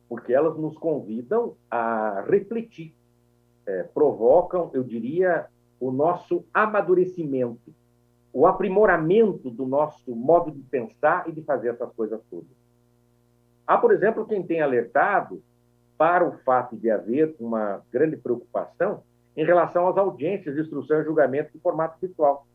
porque elas nos convidam a refletir, provocam, eu diria, o nosso amadurecimento, o aprimoramento do nosso modo de pensar e de fazer essas coisas todas. Há, por exemplo, quem tem alertado para o fato de haver uma grande preocupação em relação às audiências de instrução e julgamento em formato virtual.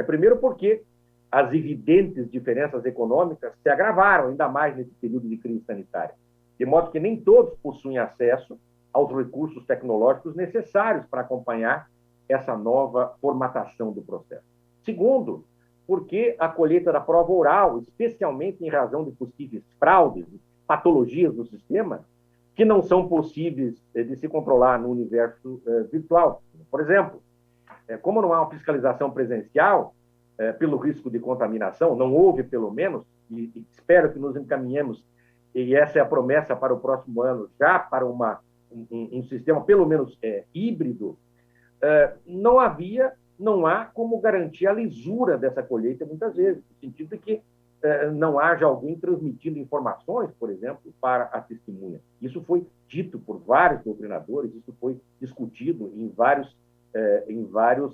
Primeiro porque as evidentes diferenças econômicas se agravaram ainda mais nesse período de crise sanitária, de modo que nem todos possuem acesso aos recursos tecnológicos necessários para acompanhar essa nova formatação do processo. Segundo, porque a colheita da prova oral, especialmente em razão de possíveis fraudes, patologias do sistema, que não são possíveis de se controlar no universo virtual. Por exemplo, como não há uma fiscalização presencial, pelo risco de contaminação, não houve, pelo menos, e espero que nos encaminhemos, e essa é a promessa para o próximo ano, já para um sistema, pelo menos, híbrido, não há como garantir a lisura dessa colheita, muitas vezes, no sentido de que não haja alguém transmitindo informações, por exemplo, para a testemunha. Isso foi dito por vários doutrinadores, isso foi discutido em vários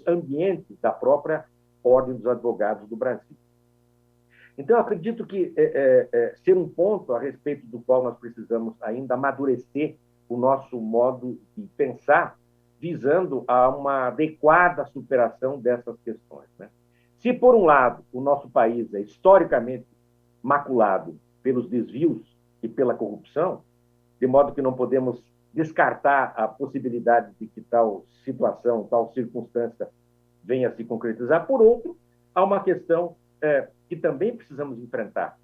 ambientes da própria Ordem dos Advogados do Brasil. Então, eu acredito que ser um ponto a respeito do qual nós precisamos ainda amadurecer o nosso modo de pensar, visando a uma adequada superação dessas questões, né? Se, por um lado, o nosso país é historicamente maculado pelos desvios e pela corrupção, de modo que não podemos descartar a possibilidade de que tal situação, tal circunstância venha a se concretizar. Por outro, há uma questão que também precisamos enfrentar,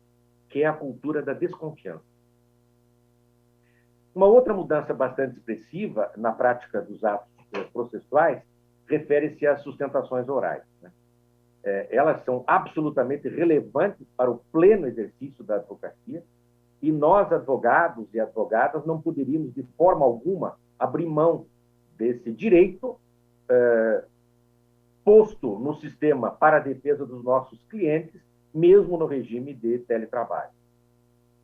que é a cultura da desconfiança. Uma outra mudança bastante expressiva na prática dos atos processuais refere-se às sustentações orais, né? Elas são absolutamente relevantes para o pleno exercício da advocacia, e nós, advogados e advogadas, não poderíamos, de forma alguma, abrir mão desse direito posto no sistema para a defesa dos nossos clientes, mesmo no regime de teletrabalho.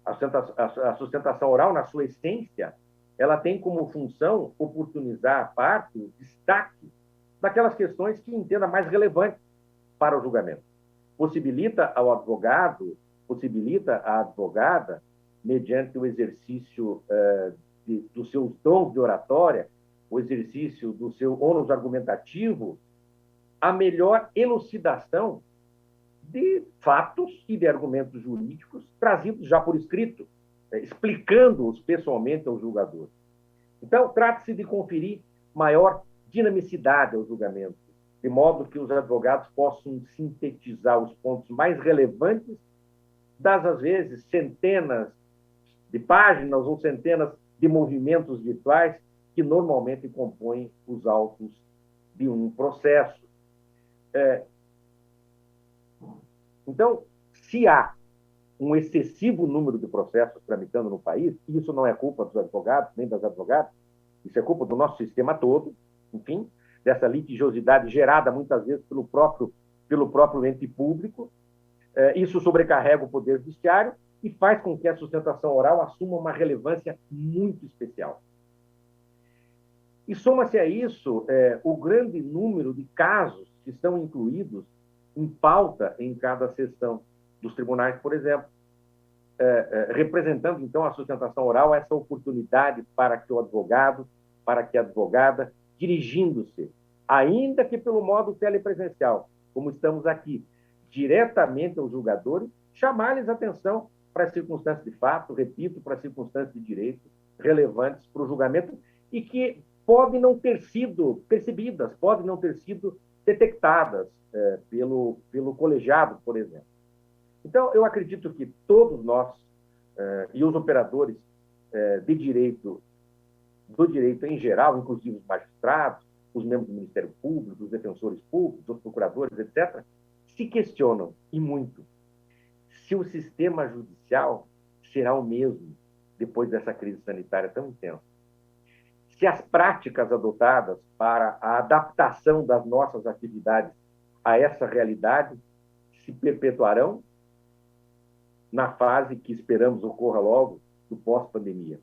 A sustentação oral, na sua essência, ela tem como função oportunizar a parte, o destaque daquelas questões que entenda mais relevantes para o julgamento. Possibilita ao advogado, possibilita à advogada, mediante o exercício dos seus dons de oratória, o exercício do seu ônus argumentativo, a melhor elucidação de fatos e de argumentos jurídicos trazidos já por escrito, explicando-os pessoalmente ao julgador. Então, trata-se de conferir maior dinamicidade ao julgamento, de modo que os advogados possam sintetizar os pontos mais relevantes das, às vezes, centenas de páginas ou centenas de movimentos virtuais que normalmente compõem os autos de um processo. Então, se há um excessivo número de processos tramitando no país, e isso não é culpa dos advogados, nem das advogadas, Isso é culpa do nosso sistema todo, enfim, dessa litigiosidade gerada muitas vezes pelo próprio ente público. Isso sobrecarrega o Poder Judiciário e faz com que a sustentação oral assuma uma relevância muito especial. E soma-se a isso o grande número de casos que estão incluídos em pauta em cada sessão dos tribunais, por exemplo, representando, então, a sustentação oral, essa oportunidade para que o advogado, para que a advogada, dirigindo-se, ainda que pelo modo telepresencial, como estamos aqui, diretamente aos julgadores, chamar-lhes atenção para as circunstâncias de fato, repito, para as circunstâncias de direito relevantes para o julgamento e que podem não ter sido percebidas, podem não ter sido detectadas pelo colegiado, por exemplo. Então, eu acredito que todos nós e os operadores de direito, do direito em geral, inclusive os magistrados, os membros do Ministério Público, os defensores públicos, os procuradores, etc., se questionam, e muito, se o sistema judicial será o mesmo depois dessa crise sanitária tão intensa. Se as práticas adotadas para a adaptação das nossas atividades a essa realidade se perpetuarão na fase que esperamos ocorra logo do pós-pandemia.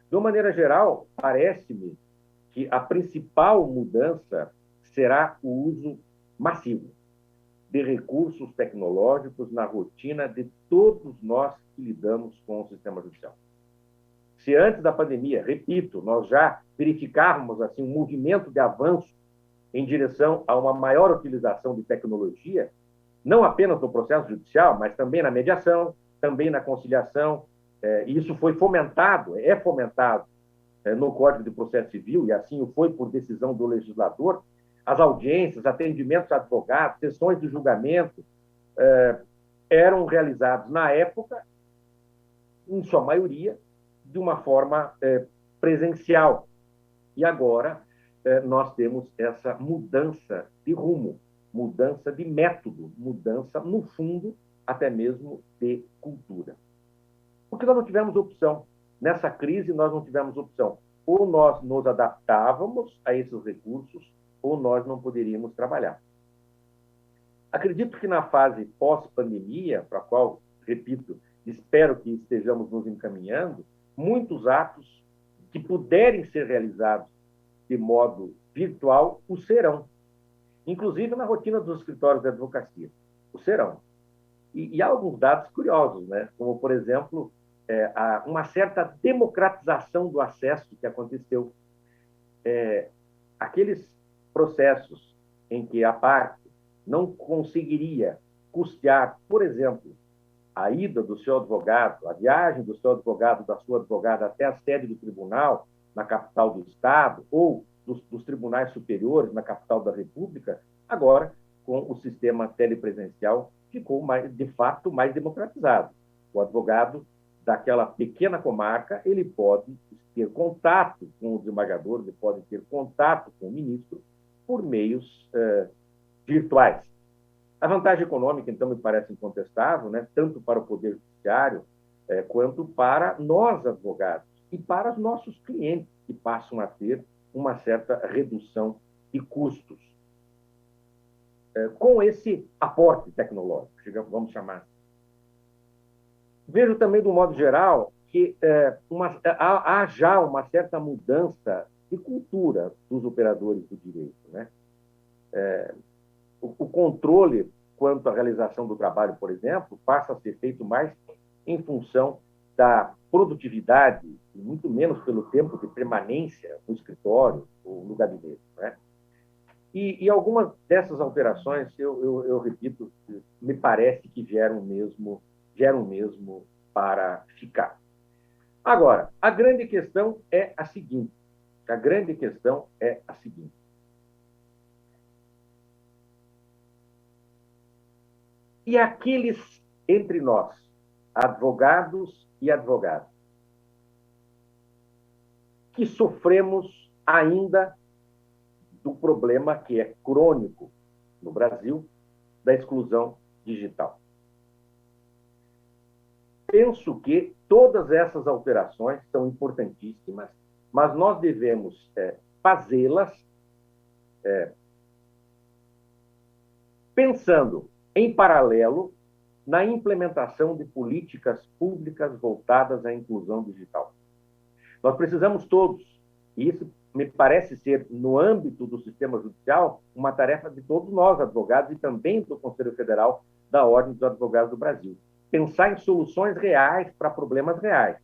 De uma maneira geral, parece-me que a principal mudança será o uso massivo de recursos tecnológicos na rotina de todos nós que lidamos com o sistema judicial. Se antes da pandemia, repito, nós já verificávamos assim, um movimento de avanço em direção a uma maior utilização de tecnologia, não apenas no processo judicial, mas também na mediação, também na conciliação, e isso foi fomentado, é fomentado no Código de Processo Civil, e assim o foi por decisão do legislador, as audiências, atendimentos a advogados, sessões de julgamento eram realizados na época, em sua maioria, de uma forma presencial. E agora nós temos essa mudança de rumo, mudança de método, mudança, no fundo, até mesmo de cultura. Porque nós não tivemos opção. Nessa crise, nós não tivemos opção. Ou nós nos adaptávamos a esses recursos, ou nós não poderíamos trabalhar. Acredito que na fase pós-pandemia, para a qual, repito, espero que estejamos nos encaminhando, muitos atos que puderem ser realizados de modo virtual, o serão. Inclusive na rotina dos escritórios de advocacia, o serão. E há alguns dados curiosos, né? Como, por exemplo, uma certa democratização do acesso que aconteceu. Aqueles processos em que a parte não conseguiria custear, por exemplo, a ida do seu advogado, a viagem do seu advogado, da sua advogada até a sede do tribunal, na capital do Estado, ou dos tribunais superiores, na capital da República, agora, com o sistema telepresencial, ficou, de fato, mais democratizado. O advogado daquela pequena comarca, ele pode ter contato com o desembargador, ele pode ter contato com o ministro por meios virtuais. A vantagem econômica, então, me parece incontestável, né? Tanto para o Poder Judiciário quanto para nós, advogados, e para os nossos clientes, que passam a ter uma certa redução de custos. Com esse aporte tecnológico, vamos chamar. Vejo também, do modo geral, que há já uma certa mudança de cultura dos operadores do direito, né? O controle quanto à realização do trabalho, por exemplo, passa a ser feito mais em função da produtividade, e muito menos pelo tempo de permanência no escritório ou no gabinete, né? E algumas dessas alterações, eu repito, me parece que vieram mesmo para ficar. Agora, a grande questão é a seguinte. E aqueles entre nós, advogados e advogadas, que sofremos ainda do problema que é crônico no Brasil, da exclusão digital. Penso que todas essas alterações são importantíssimas, mas nós devemos fazê-las pensando em paralelo na implementação de políticas públicas voltadas à inclusão digital. Nós precisamos todos, e isso me parece ser, no âmbito do sistema judicial, uma tarefa de todos nós, advogados, e também do Conselho Federal da Ordem dos Advogados do Brasil. Pensar em soluções reais para problemas reais,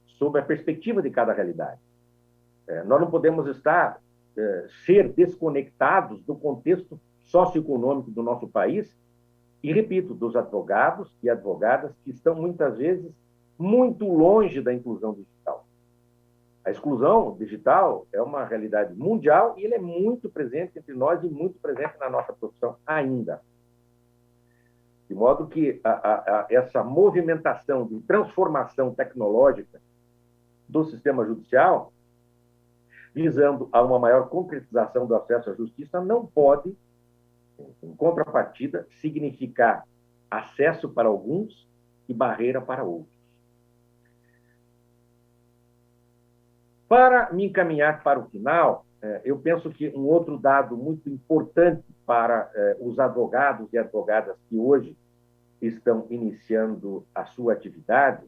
sob a perspectiva de cada realidade. Nós não podemos ser desconectados do contexto socioeconômico do nosso país e, repito, dos advogados e advogadas que estão, muitas vezes, muito longe da inclusão digital. A exclusão digital é uma realidade mundial e ele é muito presente entre nós e muito presente na nossa profissão ainda. De modo que essa movimentação de transformação tecnológica do sistema judicial, visando a uma maior concretização do acesso à justiça, não pode, em contrapartida, significar acesso para alguns e barreira para outros. Para me encaminhar para o final, eu penso que um outro dado muito importante para os advogados e advogadas que hoje estão iniciando a sua atividade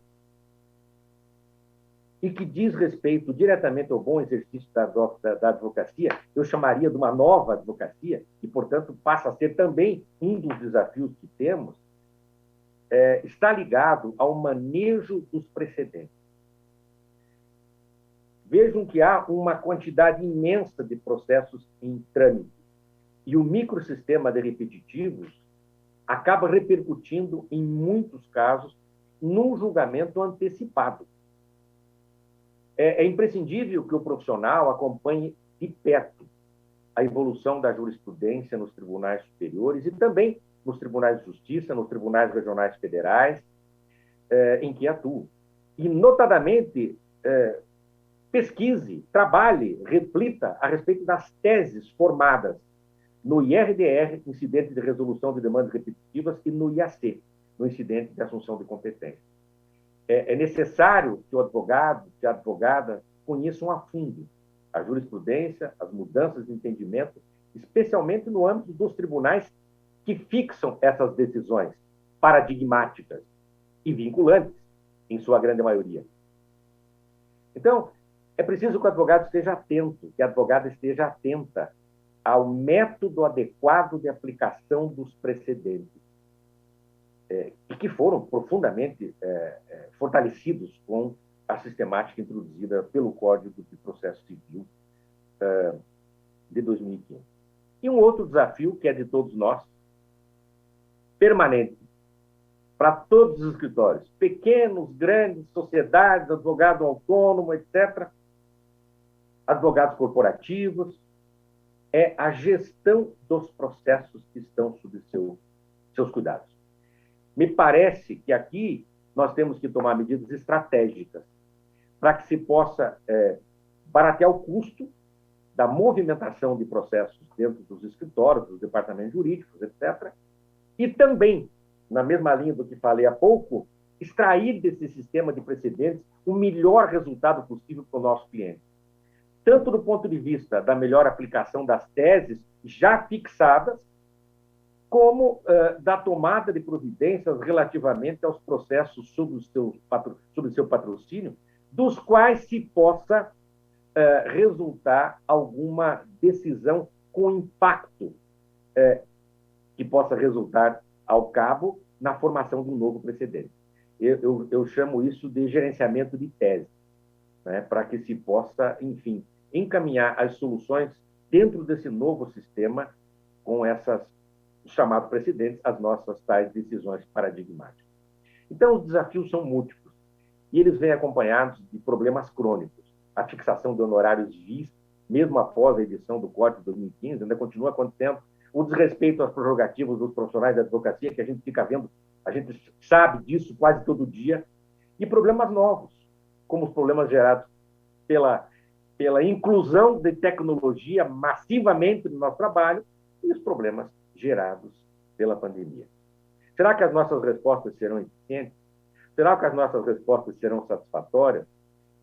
e que diz respeito diretamente ao bom exercício da advocacia, eu chamaria de uma nova advocacia, e, portanto, passa a ser também um dos desafios que temos, está ligado ao manejo dos precedentes. Vejam que há uma quantidade imensa de processos em trâmite, e o microsistema de repetitivos acaba repercutindo, em muitos casos, num julgamento antecipado. É imprescindível que o profissional acompanhe de perto a evolução da jurisprudência nos tribunais superiores e também nos tribunais de justiça, nos tribunais regionais federais, em que atua. E, notadamente, pesquise, trabalhe, reflita a respeito das teses formadas no IRDR, Incidente de Resolução de Demandas Repetitivas, e no IAC, no Incidente de Assunção de Competência. É necessário que o advogado, que a advogada conheçam a fundo a jurisprudência, as mudanças de entendimento, especialmente no âmbito dos tribunais que fixam essas decisões paradigmáticas e vinculantes, em sua grande maioria. Então, é preciso que o advogado esteja atento, que a advogada esteja atenta ao método adequado de aplicação dos precedentes, e que foram profundamente fortalecidos com a sistemática introduzida pelo Código de Processo Civil de 2015. E um outro desafio, que é de todos nós, permanente, para todos os escritórios, pequenos, grandes, sociedades, advogado autônomo, etc., advogados corporativos, é a gestão dos processos que estão sob seus cuidados. Me parece que aqui nós temos que tomar medidas estratégicas para que se possa baratear o custo da movimentação de processos dentro dos escritórios, dos departamentos jurídicos, etc. E também, na mesma linha do que falei há pouco, extrair desse sistema de precedentes o melhor resultado possível para o nosso cliente. Tanto do ponto de vista da melhor aplicação das teses já fixadas, como da tomada de providências relativamente aos processos sob o seu patrocínio, dos quais se possa resultar alguma decisão com impacto que possa resultar ao cabo na formação de um novo precedente. Eu chamo isso de gerenciamento de tese, né, para que se possa, enfim, encaminhar as soluções dentro desse novo sistema com os chamados precedentes, as nossas tais decisões paradigmáticas. Então, os desafios são múltiplos e eles vêm acompanhados de problemas crônicos. A fixação de honorários vis, mesmo após a edição do Código de 2015, ainda continua acontecendo. O desrespeito às prerrogativas dos profissionais da advocacia, que a gente fica vendo, a gente sabe disso quase todo dia, e problemas novos, como os problemas gerados pela inclusão de tecnologia massivamente no nosso trabalho e os problemas gerados pela pandemia. Será que as nossas respostas serão eficientes? Será que as nossas respostas serão satisfatórias?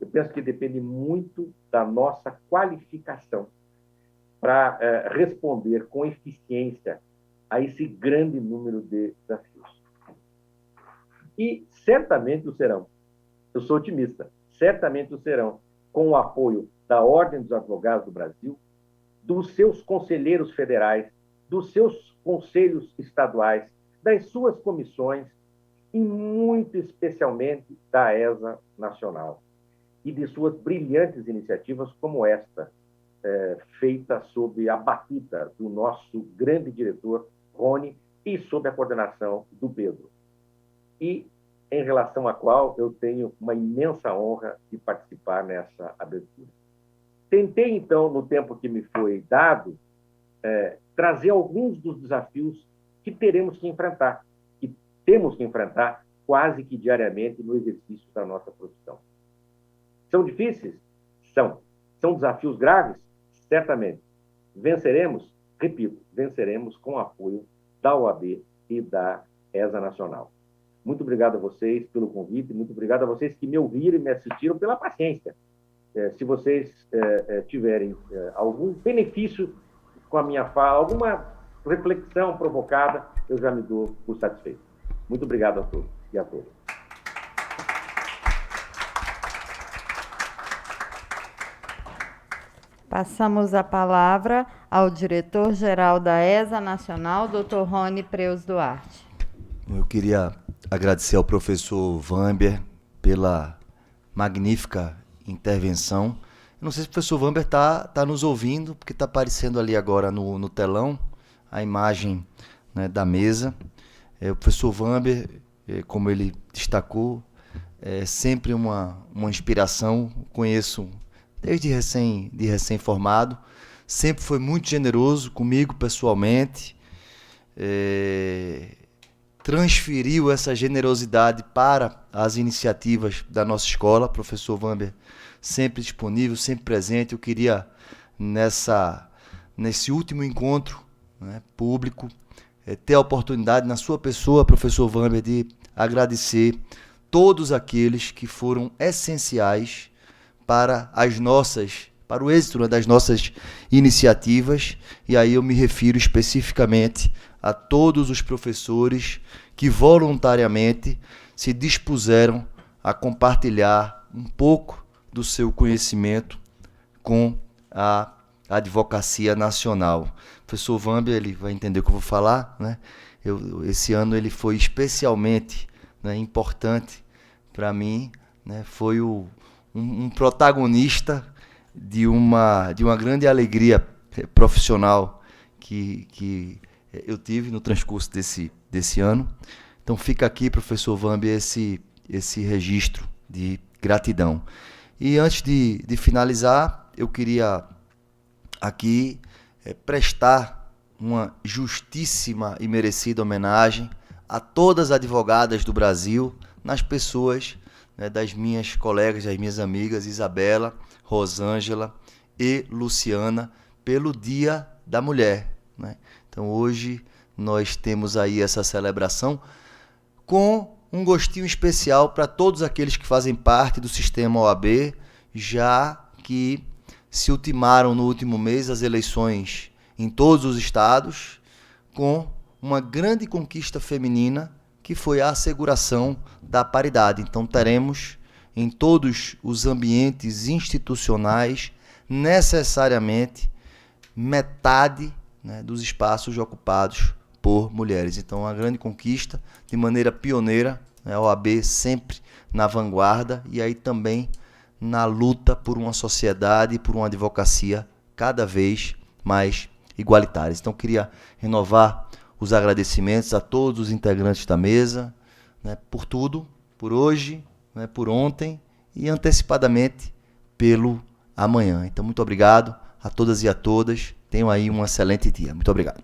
Eu penso que depende muito da nossa qualificação para responder com eficiência a esse grande número de desafios. E certamente o serão. Eu sou otimista. Certamente o serão, com o apoio da Ordem dos Advogados do Brasil, dos seus conselheiros federais, dos seus conselhos estaduais, das suas comissões e, muito especialmente, da ESA Nacional e de suas brilhantes iniciativas como esta, feita sob a batuta do nosso grande diretor, Rony, e sob a coordenação do Pedro. E em relação à qual eu tenho uma imensa honra de participar nessa abertura. Tentei, então, no tempo que me foi dado, trazer alguns dos desafios que teremos que enfrentar, que temos que enfrentar quase que diariamente no exercício da nossa profissão. São difíceis? São. São desafios graves? Certamente. Venceremos? Repito, venceremos com o apoio da OAB e da ESA Nacional. Muito obrigado a vocês pelo convite, muito obrigado a vocês que me ouviram e me assistiram pela paciência. Se vocês tiverem algum benefício com a minha fala, alguma reflexão provocada, eu já me dou por satisfeito. Muito obrigado a todos e a todas. Passamos a palavra ao diretor-geral da ESA Nacional, Dr. Rony Preus Duarte. Eu queria agradecer ao professor Vamber pela magnífica intervenção. Eu não sei se o professor Vamber está nos ouvindo, porque está aparecendo ali agora no telão a imagem, né, da mesa. O professor Vamber, como ele destacou, é sempre uma inspiração. Conheço desde recém-formado, sempre foi muito generoso comigo pessoalmente, transferiu essa generosidade para as iniciativas da nossa escola. Professor Vamber sempre disponível, sempre presente. Eu queria, nesse último encontro, né, público, ter a oportunidade, na sua pessoa, professor Vamber, de agradecer todos aqueles que foram essenciais para o êxito das nossas iniciativas, e aí eu me refiro especificamente a todos os professores que voluntariamente se dispuseram a compartilhar um pouco do seu conhecimento com a Advocacia Nacional. O professor Vamber, ele vai entender o que eu vou falar, né? Esse ano ele foi especialmente, né, importante para mim, né? Foi um protagonista de uma grande alegria profissional que eu tive no transcurso desse ano. Então fica aqui, professor Vamber, esse registro de gratidão. E antes de finalizar, eu queria aqui prestar uma justíssima e merecida homenagem a todas as advogadas do Brasil, nas pessoas, né, das minhas colegas, das minhas amigas Isabela, Rosângela e Luciana, pelo Dia da Mulher, né? Então hoje nós temos aí essa celebração com um gostinho especial para todos aqueles que fazem parte do sistema OAB, já que se ultimaram no último mês as eleições em todos os estados, com uma grande conquista feminina, que foi a asseguração da paridade. Então teremos em todos os ambientes institucionais necessariamente metade, né, dos espaços ocupados por mulheres. Então uma grande conquista, de maneira pioneira, né, a OAB sempre na vanguarda, e aí também na luta por uma sociedade e por uma advocacia cada vez mais igualitária. Então queria renovar os agradecimentos a todos os integrantes da mesa, né, por tudo, por hoje, né, por ontem e antecipadamente pelo amanhã. Então muito obrigado a todas e a todas. Tenham aí um excelente dia. Muito obrigado.